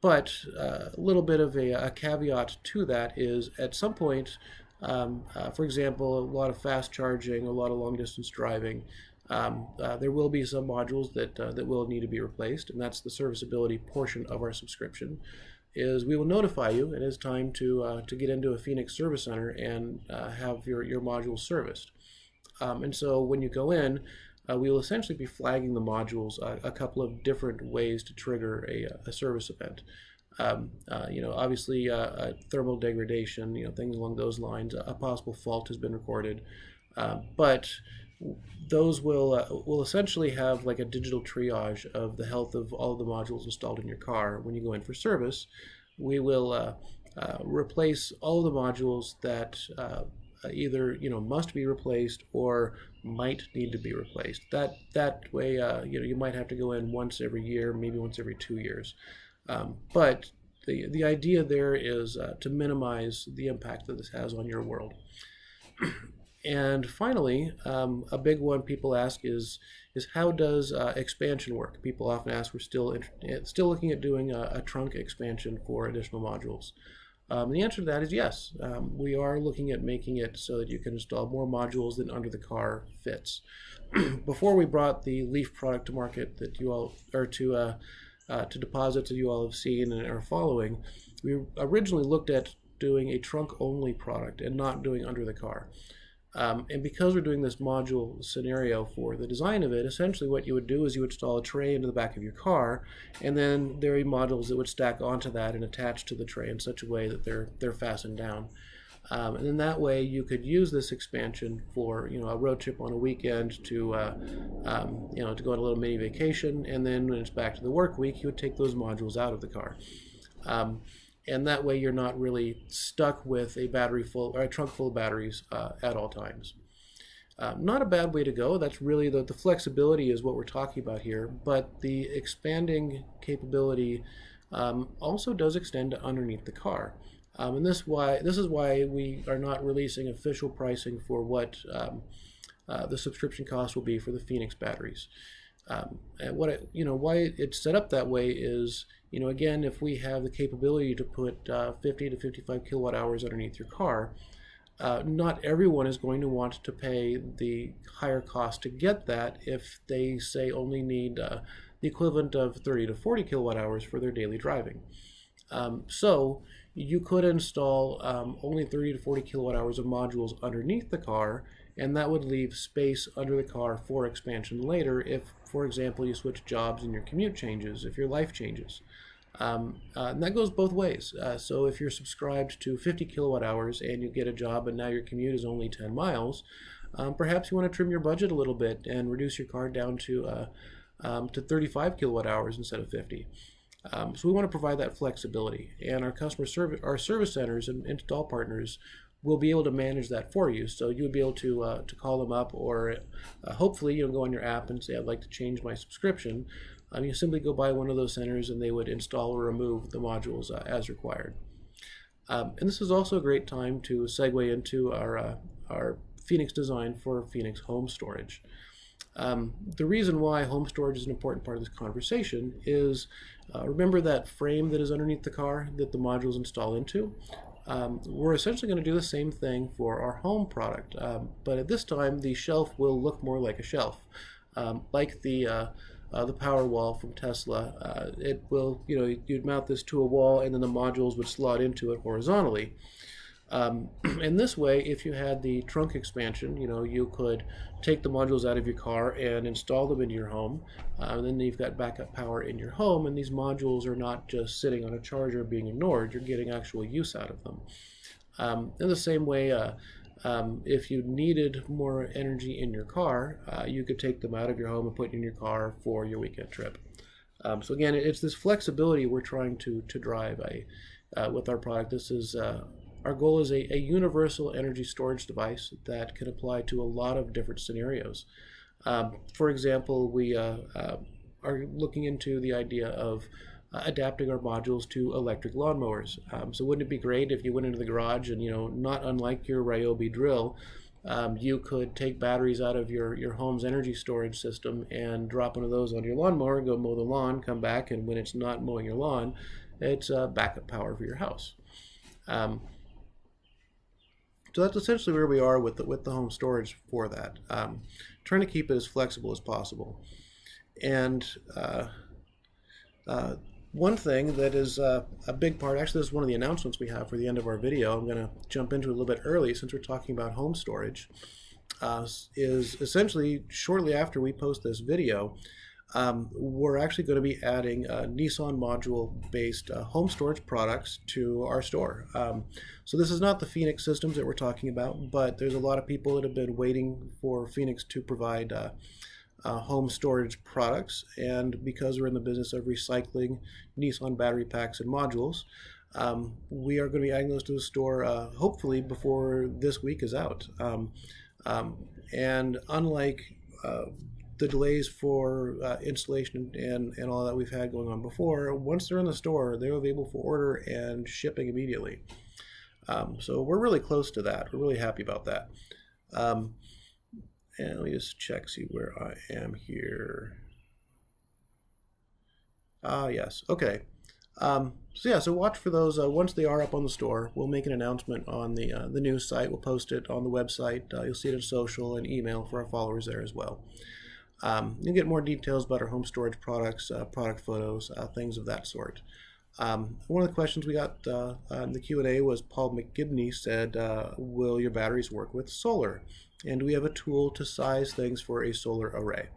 [SPEAKER 2] But a little bit of a caveat to that is, at some point, for example, a lot of fast charging, a lot of long distance driving, there will be some modules that will need to be replaced, and that's the serviceability portion of our subscription. Is we will notify you it is time to get into a Fēnix service center and have your modules serviced. And so when you go in, we will essentially be flagging the modules a couple of different ways to trigger a service event. Obviously thermal degradation, things along those lines. A possible fault has been recorded, but those will essentially have like a digital triage of the health of all of the modules installed in your car. When you go in for service, we will replace all of the modules that either must be replaced or might need to be replaced. That way, you might have to go in once every year, maybe once every 2 years. But the idea there is to minimize the impact that this has on your world. And finally, a big one people ask is how does expansion work? People often ask. We're still looking at doing a trunk expansion for additional modules. And the answer to that is yes. We are looking at making it so that you can install more modules than under the car fits. Before we brought the Leaf product to market that you all, or to deposits that you all have seen and are following, we originally looked at doing a trunk-only product and not doing under the car. And because we're doing this module scenario for the design of it, essentially what you would do is you would install a tray into the back of your car, and then there are modules that would stack onto that and attach to the tray in such a way that they're fastened down. And then that way you could use this expansion for a road trip on a weekend to go on a little mini vacation, and then when it's back to the work week, you would take those modules out of the car. And that way you're not really stuck with a battery full or a trunk full of batteries at all times. Not a bad way to go. That's really the flexibility is what we're talking about here, but the expanding capability also does extend to underneath the car. And this is why we are not releasing official pricing for what the subscription cost will be for the Fēnix batteries. And why it's set up that way is, again, if we have the capability to put 50 to 55 kilowatt hours underneath your car, not everyone is going to want to pay the higher cost to get that if they say only need the equivalent of 30 to 40 kilowatt hours for their daily driving. So you could install only 30 to 40 kilowatt hours of modules underneath the car, and that would leave space under the car for expansion later if, for example, you switch jobs and your commute changes, if your life changes. And that goes both ways. So if you're subscribed to 50 kilowatt hours and you get a job and now your commute is only 10 miles, perhaps you want to trim your budget a little bit and reduce your car down to 35 kilowatt hours instead of 50. So we want to provide that flexibility, and our service centers and install partners will be able to manage that for you. So you would be able to call them up, or hopefully you'll go on your app and say, I'd like to change my subscription. You simply go by one of those centers and they would install or remove the modules as required. And this is also a great time to segue into our Fēnix design for Fēnix home storage. The reason why home storage is an important part of this conversation is, remember that frame that is underneath the car that the modules install into? We're essentially going to do the same thing for our home product, but at this time the shelf will look more like a shelf, like the Powerwall from Tesla. It will, you'd mount this to a wall and then the modules would slot into it horizontally. In this way, if you had the trunk expansion, you could take the modules out of your car and install them into your home. And then you've got backup power in your home, and these modules are not just sitting on a charger being ignored. You're getting actual use out of them. In the same way, if you needed more energy in your car, you could take them out of your home and put it in your car for your weekend trip. So again, it's this flexibility we're trying to drive with our product. This is our goal is a universal energy storage device that can apply to a lot of different scenarios. For example, we are looking into the idea of adapting our modules to electric lawnmowers. So wouldn't it be great if you went into the garage and, not unlike your Ryobi drill, you could take batteries out of your home's energy storage system and drop one of those on your lawnmower, go mow the lawn, come back, and when it's not mowing your lawn, it's backup power for your house. So that's essentially where we are with the home storage for that. Trying to keep it as flexible as possible. And one thing that is a big part, actually this is one of the announcements we have for the end of our video, I'm going to jump into it a little bit early since we're talking about home storage, is essentially shortly after we post this video, we're actually going to be adding Nissan module-based home storage products to our store. So this is not the Fēnix systems that we're talking about, but there's a lot of people that have been waiting for Fēnix to provide home storage products, and because we're in the business of recycling Nissan battery packs and modules, we are going to be adding those to the store hopefully before this week is out. And unlike the delays for installation and all that we've had going on before, once they're in the store, they're available for order and shipping immediately. So we're really close to that. We're really happy about that. And let me just check, see where I am here. Yes, okay. So watch for those. Once they are up on the store, we'll make an announcement on the news site. We'll post it on the website. You'll see it in social and email for our followers there as well. You'll get more details about our home storage products, product photos, things of that sort. One of the questions we got in the Q&A was Paul McGibney said, will your batteries work with solar? And do we have a tool to size things for a solar array?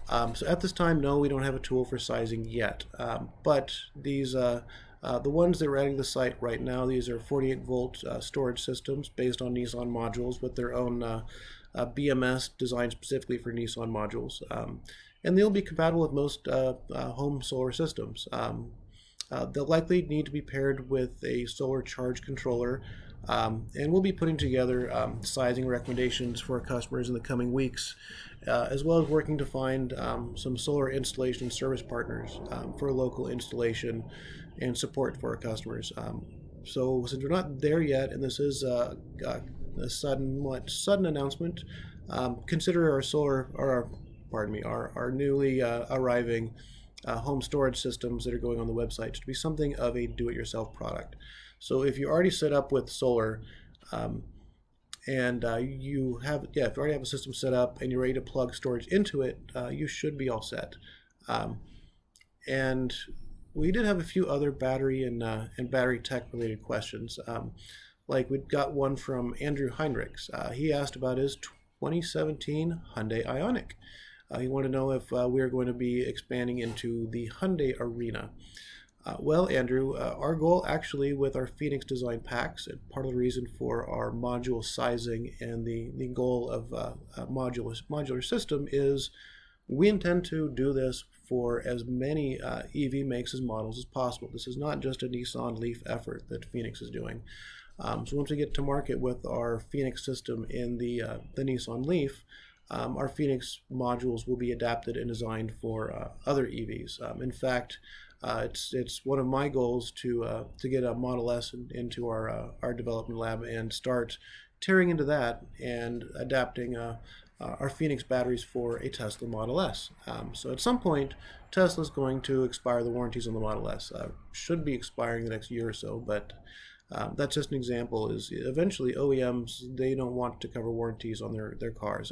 [SPEAKER 2] So at this time, no, we don't have a tool for sizing yet. But these, the ones that are adding to the site right now, these are 48-volt storage systems based on Nissan modules with their own BMS designed specifically for Nissan modules. And they'll be compatible with most home solar systems. They'll likely need to be paired with a solar charge controller And we'll be putting together sizing recommendations for our customers in the coming weeks, as well as working to find some solar installation and service partners for local installation and support for our customers. So since we're not there yet, and this is a sudden announcement, consider our solar, or our newly arriving home storage systems that are going on the website to be something of a do-it-yourself product. So if you already set up with solar, and you have, if you already have a system set up and you're ready to plug storage into it, you should be all set. And we did have a few other battery and battery tech related questions. Like we got one from Andrew Heinrichs. He asked about his 2017 Hyundai Ioniq. He wanted to know if we are going to be expanding into the Hyundai arena. Well, Andrew, our goal actually with our Fēnix design packs, and part of the reason for our module sizing and the goal of a modular system is we intend to do this for as many EV makes and models as possible. This is not just a Nissan Leaf effort that Fēnix is doing. So once we get to market with our Fēnix system in the Nissan Leaf, our Fēnix modules will be adapted and designed for other EVs. In fact, it's one of my goals to get a Model S into our development lab and start tearing into that and adapting our Fēnix batteries for a Tesla Model S. So at some point, Tesla's going to expire the warranties on the Model S. Should be expiring the next year or so, but that's just an example. Is eventually OEMs, they don't want to cover warranties on their cars.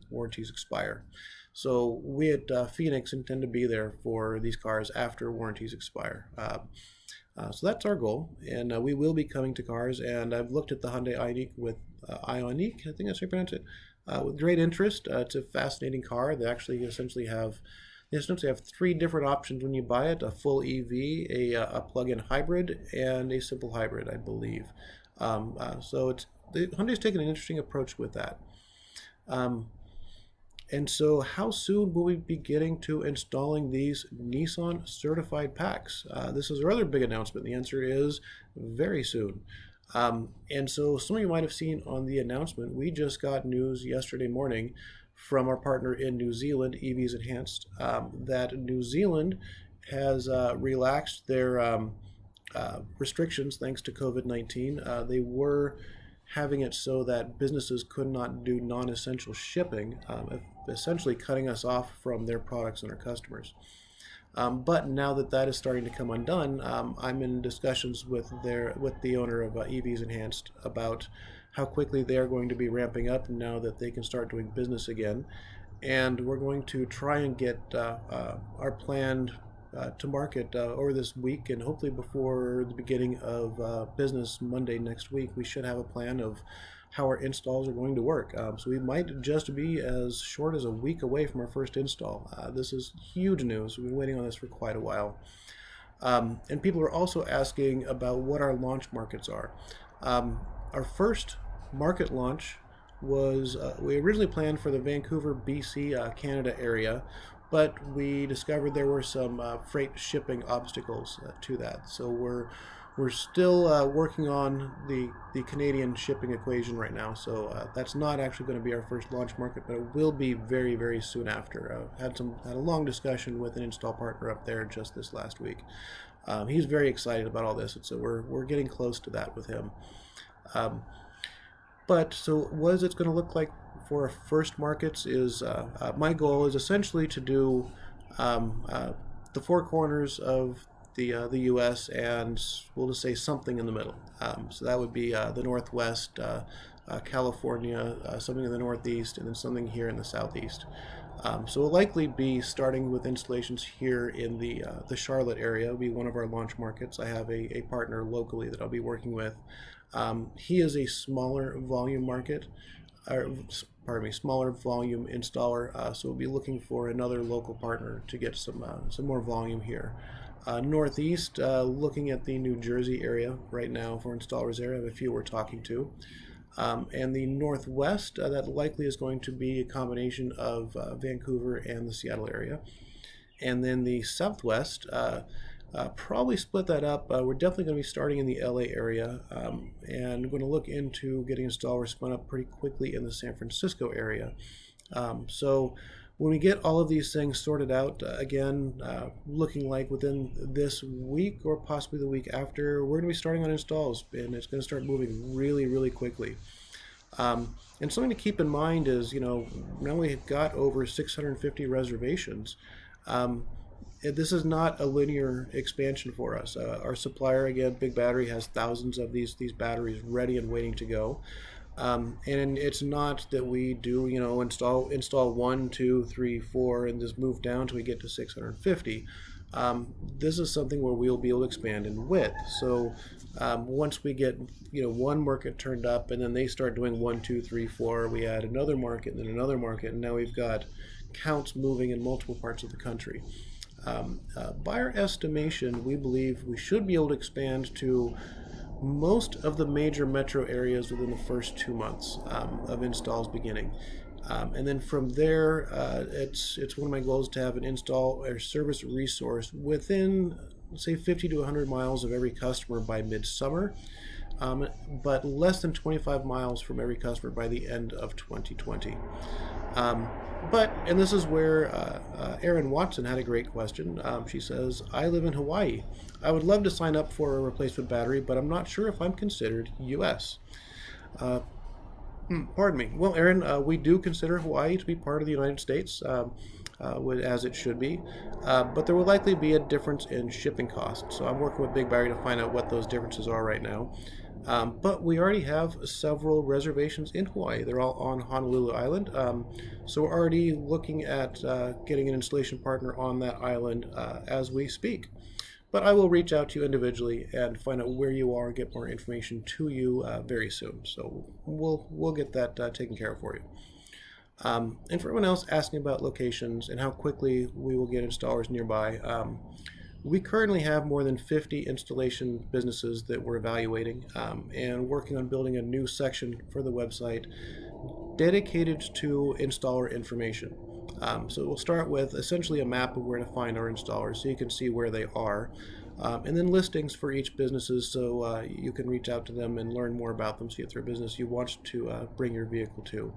[SPEAKER 2] Warranties expire. So we at Fēnix intend to be there for these cars after warranties expire. So that's our goal, and we will be coming to cars. And I've looked at the Hyundai Ioniq, I think that's how you pronounce it, with great interest. It's a fascinating car. They essentially have three different options when you buy it: a full EV, a plug-in hybrid, and a simple hybrid, I believe. So Hyundai's taken an interesting approach with that. And so how soon will we be getting to installing these Nissan certified packs? This is our other big announcement. The answer is very soon. And so some of you might have seen on the announcement, we just got news yesterday morning from our partner in New Zealand, EVs Enhanced, that New Zealand has relaxed their restrictions thanks to COVID-19. They were having it so that businesses could not do non-essential shipping, essentially cutting us off from their products and our customers. But now that is starting to come undone, I'm in discussions with the owner of EVs Enhanced about how quickly they are going to be ramping up now that they can start doing business again. And we're going to try and get our plan to market over this week, and hopefully before the beginning of business Monday next week, we should have a plan of how our installs are going to work. So we might just be as short as a week away from our first install. This is huge news. We've been waiting on this for quite a while. And people are also asking about what our launch markets are. Our first market launch was, we originally planned for the Vancouver, BC, Canada area, but we discovered there were some freight shipping obstacles to that. So we're still working on the Canadian shipping equation right now. So that's not actually going to be our first launch market, but it will be very, very soon after. Had a long discussion with an install partner up there just this last week. He's very excited about all this, and so we're getting close to that with him. But so what is it going to look like for our first markets is my goal is essentially to do the four corners of the U.S. and we'll just say something in the middle. So that would be the Northwest, California, something in the Northeast, and then something here in the Southeast. So we'll likely be starting with installations here in the Charlotte area. It'll be one of our launch markets. I have a partner locally that I'll be working with. He is a smaller volume smaller volume installer. So we'll be looking for another local partner to get some more volume here. Northeast, looking at the New Jersey area right now for installers there. I have a few we're talking to. And the Northwest, that likely is going to be a combination of Vancouver and the Seattle area. And then the Southwest, Probably split that up. We're definitely going to be starting in the LA area, and going to look into getting installers spun up pretty quickly in the San Francisco area. So when we get all of these things sorted out, again, looking like within this week or possibly the week after, we're going to be starting on installs, and it's going to start moving really, really quickly. And something to keep in mind is, now we've got over 650 reservations. This is not a linear expansion for us. Our supplier, again, Big Battery, has thousands of these batteries ready and waiting to go. And it's not that we do, install 1, 2, 3, 4, and just move down till we get to 650. This is something where we'll be able to expand in width. So once we get, one market turned up, and then they start doing 1, 2, 3, 4, we add another market, and then another market, and now we've got counts moving in multiple parts of the country. By our estimation, we believe we should be able to expand to most of the major metro areas within the first 2 months of installs beginning. And then from there, it's one of my goals to have an install or service resource within, say, 50 to 100 miles of every customer by midsummer, but less than 25 miles from every customer by the end of 2020. And this is where Erin Watson had a great question. She says, I live in Hawaii. I would love to sign up for a replacement battery, but I'm not sure if I'm considered U.S. Pardon me. Well, Erin, we do consider Hawaii to be part of the United States, as it should be, but there will likely be a difference in shipping costs. So I'm working with Big Battery to find out what those differences are right now. But we already have several reservations in Hawaii. They're all on Honolulu Island. So we're already looking at getting an installation partner on that island as we speak. But I will reach out to you individually and find out where you are and get more information to you very soon. So we'll get that taken care of for you. And for everyone else asking about locations and how quickly we will get installers nearby, we currently have more than 50 installation businesses that we're evaluating and working on building a new section for the website dedicated to installer information. So we'll start with essentially a map of where to find our installers so you can see where they are, and then listings for each businesses so you can reach out to them and learn more about them, see if they're a business you want to bring your vehicle to.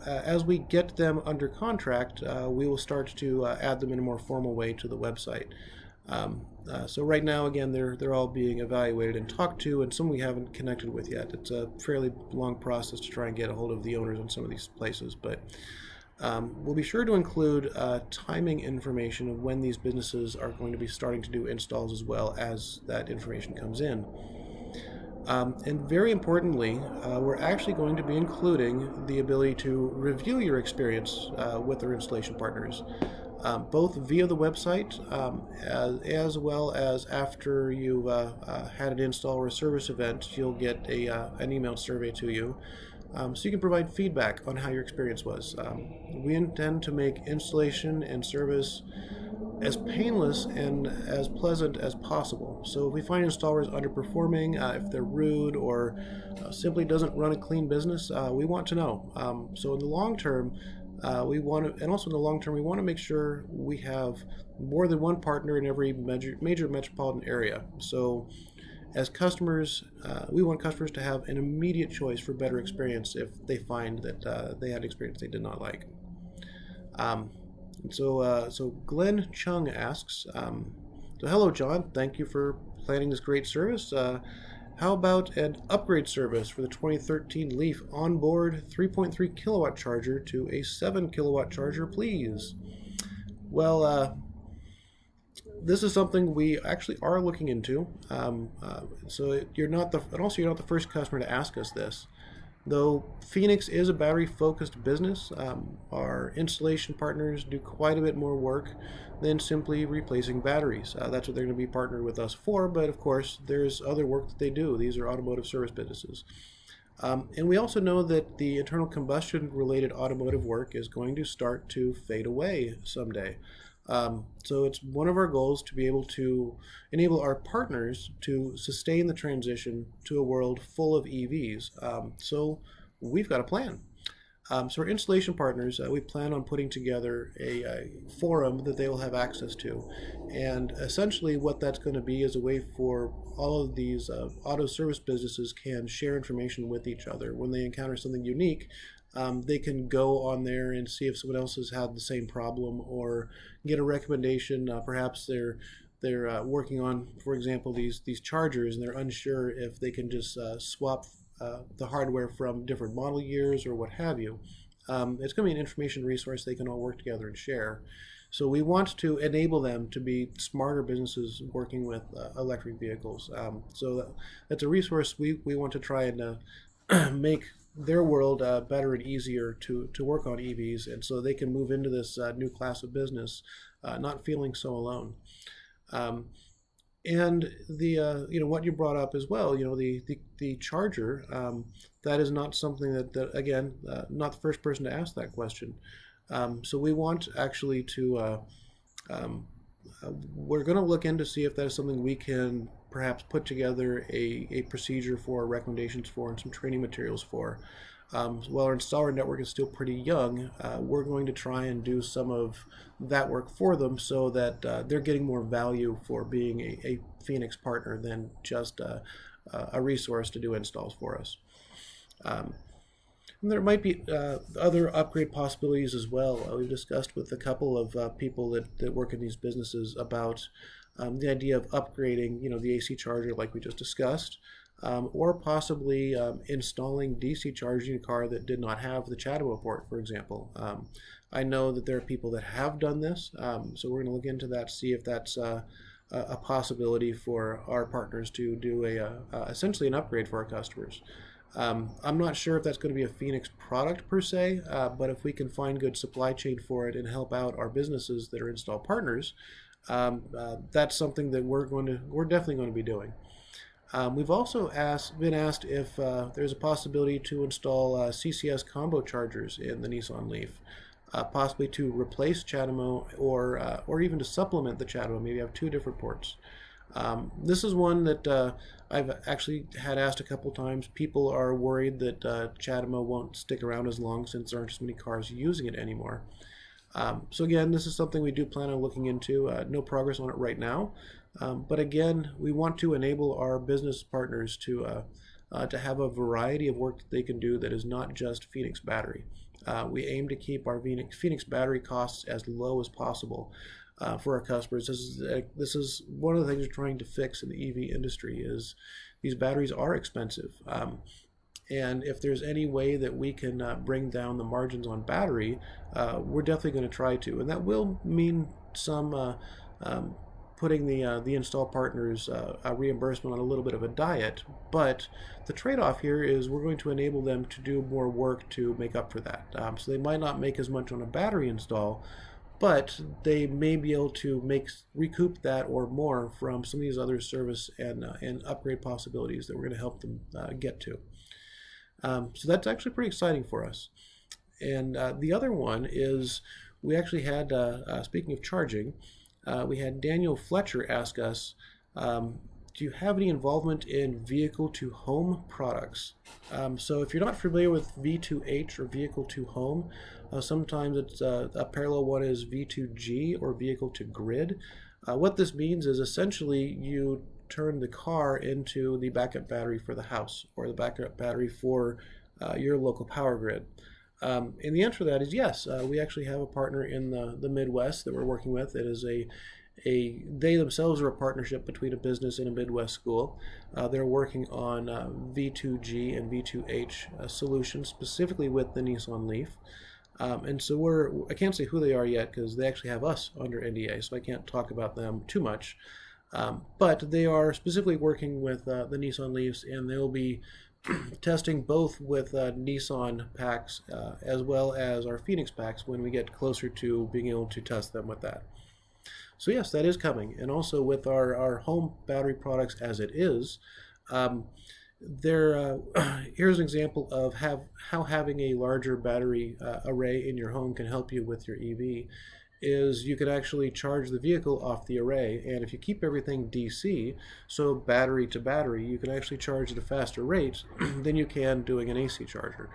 [SPEAKER 2] As we get them under contract, we will start to add them in a more formal way to the website. So right now, again, they're all being evaluated and talked to, and some we haven't connected with yet. It's a fairly long process to try and get a hold of the owners in some of these places, but we'll be sure to include timing information of when these businesses are going to be starting to do installs as well as that information comes in. And very importantly, we're actually going to be including the ability to review your experience with our installation partners, both via the website as well as after you've had an install or a service event. You'll get an emailed survey to you, so you can provide feedback on how your experience was. We intend to make installation and service as painless and as pleasant as possible. So if we find installers underperforming, if they're rude or simply doesn't run a clean business, we want to know. So in the long term, we want to make sure we have more than one partner in every major metropolitan area. So as customers, we want customers to have an immediate choice for better experience if they find that they had experience they did not like. So Glenn Chung asks, so hello, John. Thank you for planning this great service. How about an upgrade service for the 2013 Leaf onboard 3.3 kilowatt charger to a 7 kilowatt charger, please? Well, this is something we actually are looking into. So you're not the first customer to ask us this. Though Fēnix is a battery-focused business, our installation partners do quite a bit more work than simply replacing batteries. That's what they're going to be partnered with us for, but of course there's other work that they do. These are automotive service businesses. And we also know that the internal combustion-related automotive work is going to start to fade away someday. So it's one of our goals to be able to enable our partners to sustain the transition to a world full of EVs. So we've got a plan. So our installation partners, we plan on putting together a forum that they will have access to. And essentially what that's going to be is a way for all of these auto service businesses can share information with each other. When they encounter something unique, they can go on there and see if someone else has had the same problem or get a recommendation. Perhaps they're working on, for example, these chargers, and they're unsure if they can just swap the hardware from different model years or what have you. It's going to be an information resource they can all work together and share. So we want to enable them to be smarter businesses working with electric vehicles. So that's a resource we want to try and make their world better and easier to work on EVs, and so they can move into this new class of business, not feeling so alone. And the what you brought up as well, the charger, that is not something that again, not the first person to ask that question. So we want actually to we're going to look in to see if that is something we can perhaps put together a procedure for, recommendations for, and some training materials for. While our installer network is still pretty young, we're going to try and do some of that work for them so that they're getting more value for being a Fēnix partner than just a resource to do installs for us. And there might be other upgrade possibilities as well. We've discussed with a couple of people that work in these businesses about the idea of upgrading, the AC charger like we just discussed, or possibly installing DC charging in a car that did not have the CHAdeMO port, for example. I know that there are people that have done this, so we're going to look into that, see if that's a possibility for our partners to do essentially an upgrade for our customers. I'm not sure if that's going to be a Fēnix product per se, but if we can find good supply chain for it and help out our businesses that are install partners, that's something that we're definitely going to be doing. We've also been asked if there's a possibility to install CCS combo chargers in the Nissan Leaf, possibly to replace CHAdeMO or even to supplement the CHAdeMO, maybe have two different ports. This is one that I've actually had asked a couple times. People are worried that CHAdeMO won't stick around as long since there aren't as many cars using it anymore. So again, this is something we do plan on looking into. No progress on it right now, but again, we want to enable our business partners to have a variety of work that they can do that is not just Fēnix battery. We aim to keep our Fēnix battery costs as low as possible for our customers. This is one of the things we're trying to fix in the EV industry. Is these batteries are expensive. And if there's any way that we can bring down the margins on battery, we're definitely going to try to. And that will mean some putting the install partners a reimbursement on a little bit of a diet. But the trade-off here is we're going to enable them to do more work to make up for that. So they might not make as much on a battery install, but they may be able to recoup that or more from some of these other service and upgrade possibilities that we're going to help them get to. So that's actually pretty exciting for us. And the other one is we actually had, speaking of charging, we had Daniel Fletcher ask us, do you have any involvement in vehicle-to-home products? So if you're not familiar with V2H or vehicle-to-home, sometimes it's a parallel one is V2G or vehicle-to-grid. What this means is essentially you turn the car into the backup battery for the house or the backup battery for your local power grid. And the answer to that is yes. We actually have a partner in the Midwest that we're working with. It is they themselves are a partnership between a business and a Midwest school. They're working on V2G and V2H solutions specifically with the Nissan Leaf. And so I can't say who they are yet because they actually have us under NDA, so I can't talk about them too much. But they are specifically working with the Nissan Leafs, and they'll be testing both with Nissan packs as well as our Fēnix packs when we get closer to being able to test them with that. So yes, that is coming. And also with our home battery products as it is, here's an example of how having a larger battery array in your home can help you with your EV. Is you can actually charge the vehicle off the array, and if you keep everything DC, so battery to battery, you can actually charge at a faster rate than you can doing an AC charger.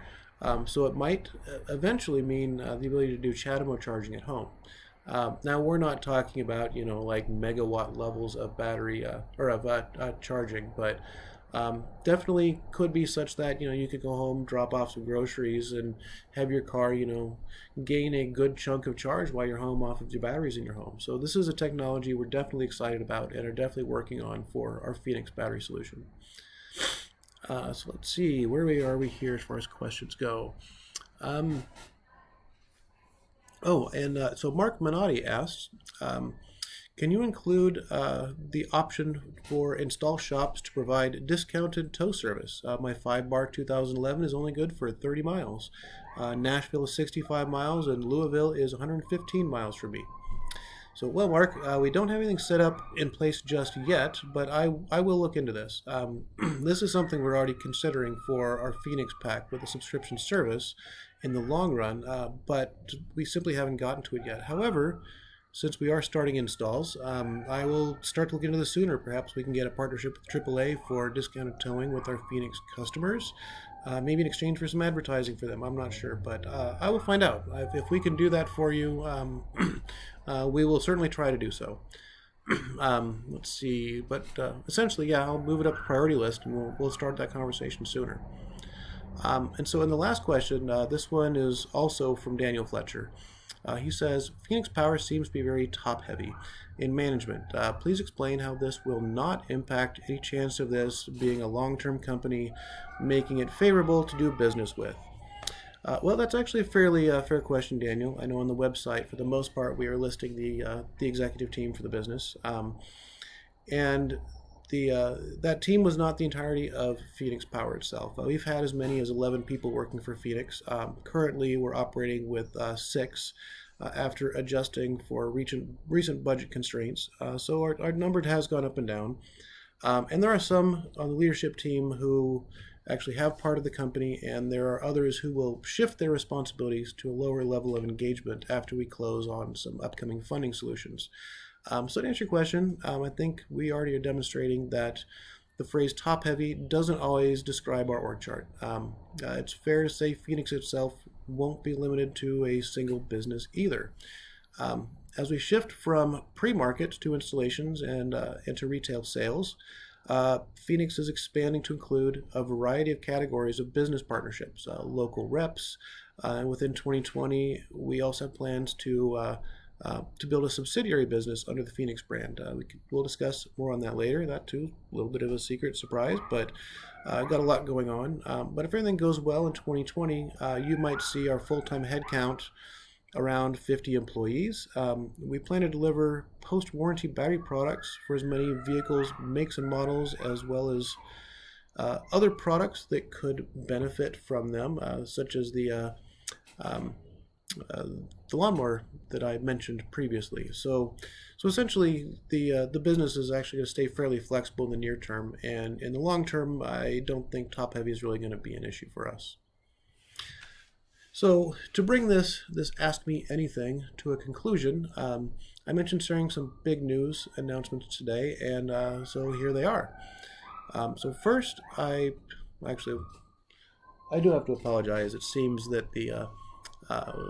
[SPEAKER 2] So it might eventually mean the ability to do CHAdeMO charging at home. Now we're not talking about like megawatt levels of battery or of charging, but definitely could be such that you could go home, drop off some groceries, and have your car gain a good chunk of charge while you're home off of your batteries in your home. So this is a technology we're definitely excited about and are definitely working on for our Fēnix battery solution. So let's see, where are we here as far as questions go? So Mark Minotti asks, can you include the option for install shops to provide discounted tow service? My 5-bar 2011 is only good for 30 miles. Nashville is 65 miles, and Louisville is 115 miles for me. So, well, Mark, we don't have anything set up in place just yet, but I will look into this. This is something we're already considering for our Fēnix pack with a subscription service in the long run, but we simply haven't gotten to it yet. However, since we are starting installs, I will start to look into this sooner. Perhaps we can get a partnership with AAA for discounted towing with our Fēnix customers, maybe in exchange for some advertising for them. I'm not sure, but I will find out. If we can do that for you, we will certainly try to do so. Let's see, but essentially, yeah, I'll move it up the priority list, and we'll start that conversation sooner. And so in the last question, this one is also from Daniel Fletcher. He says, Fēnix Power seems to be very top-heavy in management. Please explain how this will not impact any chance of this being a long-term company, making it favorable to do business with. Well, that's actually a fairly fair question, Daniel. I know on the website, for the most part, we are listing the executive team for the business. And that team was not the entirety of Fēnix Power itself. We've had as many as 11 people working for Fēnix. Currently, we're operating with 6 after adjusting for recent budget constraints. So our number has gone up and down. And there are some on the leadership team who actually have part of the company, and there are others who will shift their responsibilities to a lower level of engagement after we close on some upcoming funding solutions. So to answer your question, I think we already are demonstrating that the phrase top-heavy doesn't always describe our org chart. It's fair to say Fēnix itself won't be limited to a single business either. As we shift from pre-market to installations and into retail sales, Fēnix is expanding to include a variety of categories of business partnerships, local reps, and within 2020, we also have plans to build a subsidiary business under the Fēnix brand. We'll discuss more on that later. That too, a little bit of a secret surprise, but I've got a lot going on. But if everything goes well in 2020, you might see our full-time headcount around 50 employees. We plan to deliver post-warranty battery products for as many vehicles, makes, and models, as well as other products that could benefit from them, such as the lawnmower that I mentioned previously. So essentially, the business is actually going to stay fairly flexible in the near term, and in the long term, I don't think top-heavy is really going to be an issue for us. So to bring this Ask Me Anything to a conclusion, I mentioned sharing some big news announcements today, and so here they are. So first, I do have to apologize. It seems that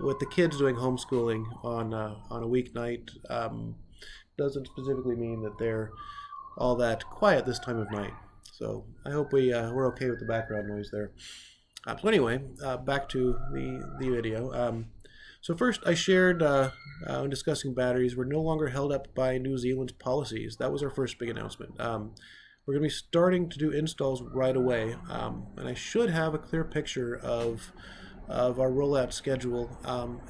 [SPEAKER 2] with the kids doing homeschooling on a weeknight doesn't specifically mean that they're all that quiet this time of night. So I hope we're okay with the background noise there. So anyway, back to the video. So first, I shared when discussing batteries, we're no longer held up by New Zealand's policies. That was our first big announcement. We're going to be starting to do installs right away, and I should have a clear picture of our rollout schedule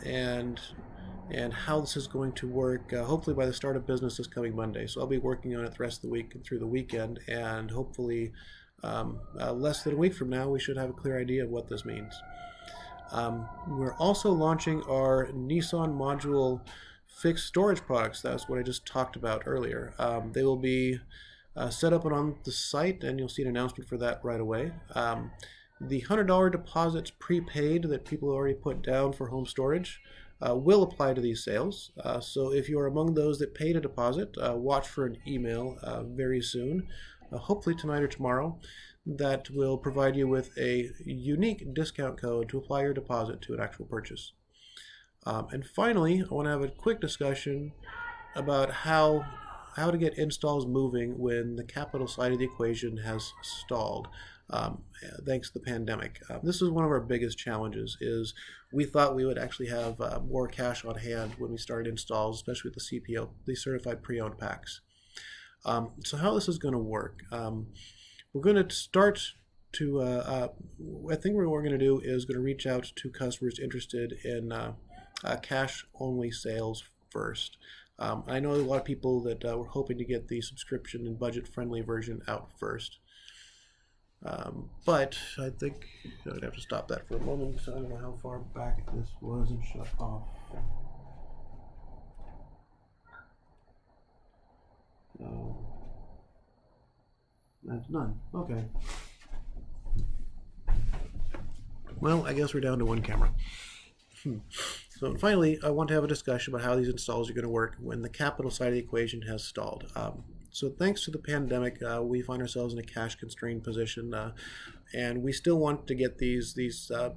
[SPEAKER 2] and how this is going to work, hopefully by the start of business this coming Monday. So I'll be working on it the rest of the week and through the weekend, and hopefully less than a week from now we should have a clear idea of what this means. We're also launching our Nissan module fixed storage products. That's what I just talked about earlier. They will be set up and on the site, and you'll see an announcement for that right away. The $100 deposits prepaid that people already put down for home storage will apply to these sales. So if you are among those that paid a deposit, watch for an email very soon, hopefully tonight or tomorrow, that will provide you with a unique discount code to apply your deposit to an actual purchase. And finally, I want to have a quick discussion about how to get installs moving when the capital side of the equation has stalled, um, thanks to the pandemic. This is one of our biggest challenges. Is we thought we would actually have more cash on hand when we started installs, especially with the CPO, the certified pre-owned packs. So how this is going to work? We're going to start to. I think what we're going to do is going to reach out to customers interested in cash-only sales first. I know a lot of people that were hoping to get the subscription and budget-friendly version out first. But I think I'd have to stop that for a moment. I don't know how far back this was and shut off. That's none. Okay. Well, I guess we're down to one camera. So finally, I want to have a discussion about how these installs are going to work when the capital side of the equation has stalled. So thanks to the pandemic, we find ourselves in a cash-constrained position, and we still want to get these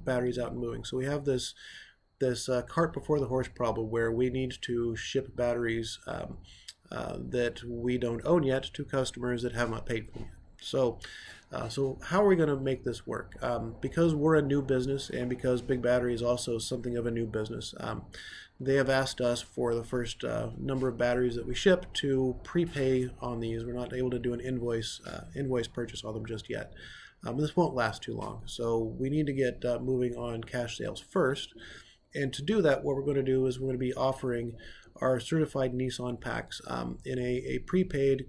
[SPEAKER 2] batteries out and moving. So we have this cart before the horse problem, where we need to ship batteries that we don't own yet to customers that have not paid for them yet. So how are we going to make this work? Because we're a new business, and because Big Battery is also something of a new business, they have asked us for the first number of batteries that we ship to prepay on these. We're not able to do an invoice purchase on them just yet. This won't last too long, so we need to get moving on cash sales first. And to do that, what we're going to do is we're going to be offering our certified Nissan packs in a prepaid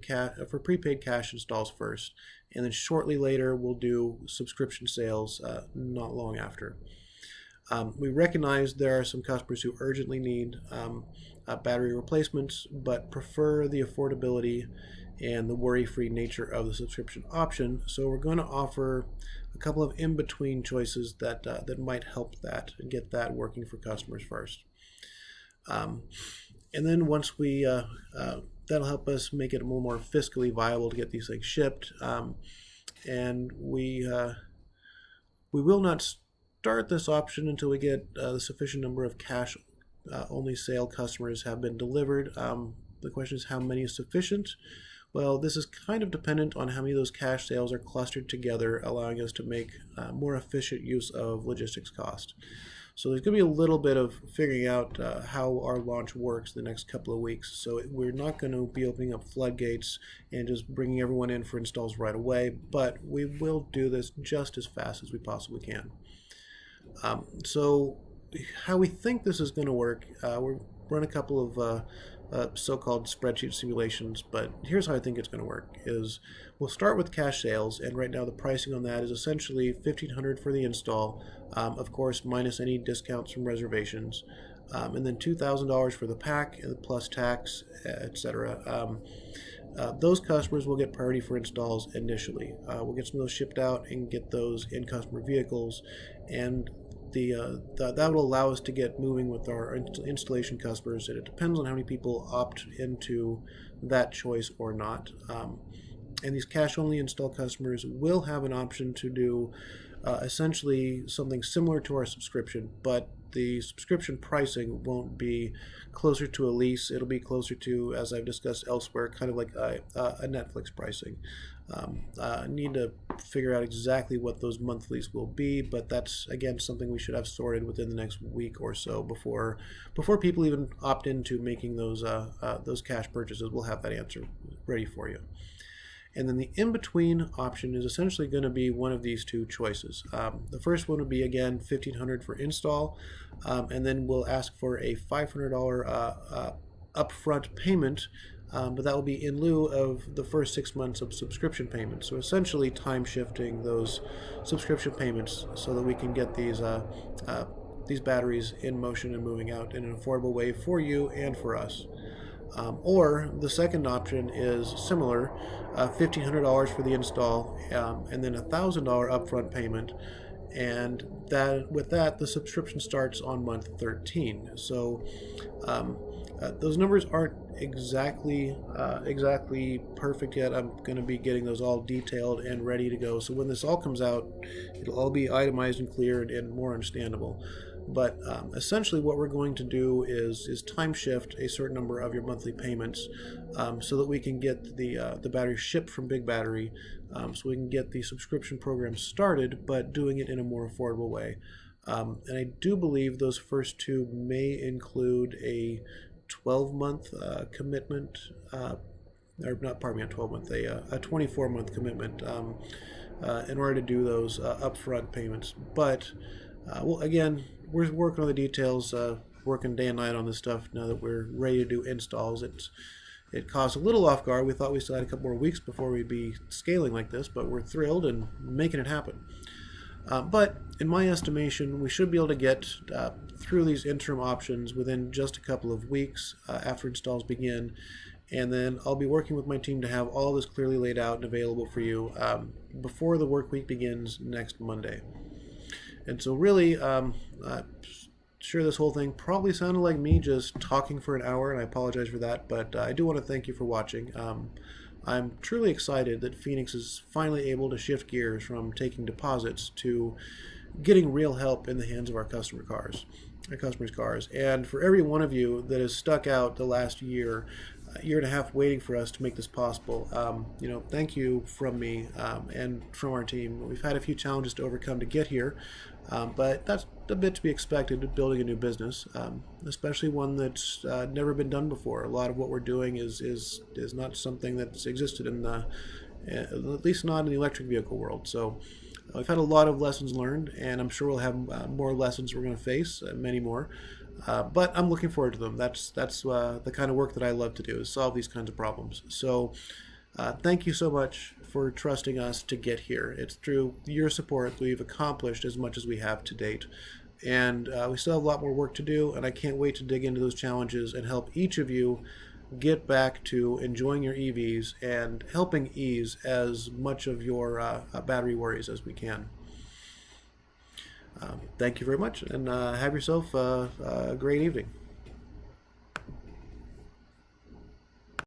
[SPEAKER 2] for prepaid cash installs first, and then shortly later we'll do subscription sales not long after. We recognize there are some customers who urgently need battery replacements, but prefer the affordability and the worry-free nature of the subscription option. So we're going to offer a couple of in-between choices that might help that and get that working for customers first. And then once we that'll help us make it a little more fiscally viable to get these things shipped. And we will not start this option until we get the sufficient number of cash only sale customers have been delivered. The question is, how many is sufficient? Well, this is kind of dependent on how many of those cash sales are clustered together, allowing us to make more efficient use of logistics cost. So there's going to be a little bit of figuring out how our launch works the next couple of weeks. So we're not going to be opening up floodgates and just bringing everyone in for installs right away, but we will do this just as fast as we possibly can. So how we think this is going to work, we're run a couple of so-called spreadsheet simulations, but here's how I think it's going to work. Is we'll start with cash sales, and right now the pricing on that is essentially $1,500 for the install, of course minus any discounts from reservations, and then $2,000 for the pack plus tax, etc. Those customers will get priority for installs initially. We'll get some of those shipped out and get those in customer vehicles, and that will allow us to get moving with our installation customers, and it depends on how many people opt into that choice or not. And these cash-only install customers will have an option to do essentially something similar to our subscription, but the subscription pricing won't be closer to a lease. It'll be closer to, as I've discussed elsewhere, kind of like a Netflix pricing. I need to figure out exactly what those monthlies will be, but that's, again, something we should have sorted within the next week or so before people even opt into making those cash purchases. We'll have that answer ready for you. And then the in-between option is essentially going to be one of these two choices. The first one would be, again, $1,500 for install, and then we'll ask for a $500 upfront payment, but that will be in lieu of the first 6 months of subscription payments. So essentially time shifting those subscription payments so that we can get these batteries in motion and moving out in an affordable way for you and for us. Or the second option is similar, $1,500 for the install, and then a $1,000 upfront payment, and with that the subscription starts on month 13. So Those numbers aren't exactly perfect yet. I'm going to be getting those all detailed and ready to go. So when this all comes out, it'll all be itemized and clear and more understandable. But essentially, what we're going to do is time shift a certain number of your monthly payments, so that we can get the battery shipped from Big Battery, so we can get the subscription program started, but doing it in a more affordable way. And I do believe those first two may include a 12-month commitment, or not, pardon me, a 12-month, a 24-month commitment, in order to do those upfront payments. But well, again, we're working on the details, working day and night on this stuff now that we're ready to do installs. It caused a little off guard. We thought we still had a couple more weeks before we'd be scaling like this, but we're thrilled and making it happen. But in my estimation, we should be able to get through these interim options within just a couple of weeks after installs begin. And then I'll be working with my team to have all this clearly laid out and available for you before the work week begins next Monday. And so really, sure, this whole thing probably sounded like me just talking for an hour, and I apologize for that, but I do want to thank you for watching. I'm truly excited that Fēnix is finally able to shift gears from taking deposits to getting real help in the hands of our customers' cars. And for every one of you that has stuck out the last year and a half waiting for us to make this possible, thank you from me and from our team. We've had a few challenges to overcome to get here, but that's a bit to be expected of building a new business, especially one that's never been done before. A lot of what we're doing is not something that's existed in at least not in the electric vehicle world. So we've had a lot of lessons learned, and I'm sure we'll have more lessons we're going to face, many more. But I'm looking forward to them. That's the kind of work that I love to do, is solve these kinds of problems. So thank you so much for trusting us to get here. It's through your support that we've accomplished as much as we have to date. And we still have a lot more work to do, and I can't wait to dig into those challenges and help each of you get back to enjoying your EVs and helping ease as much of your battery worries as we can. Thank you very much, and have yourself a great evening.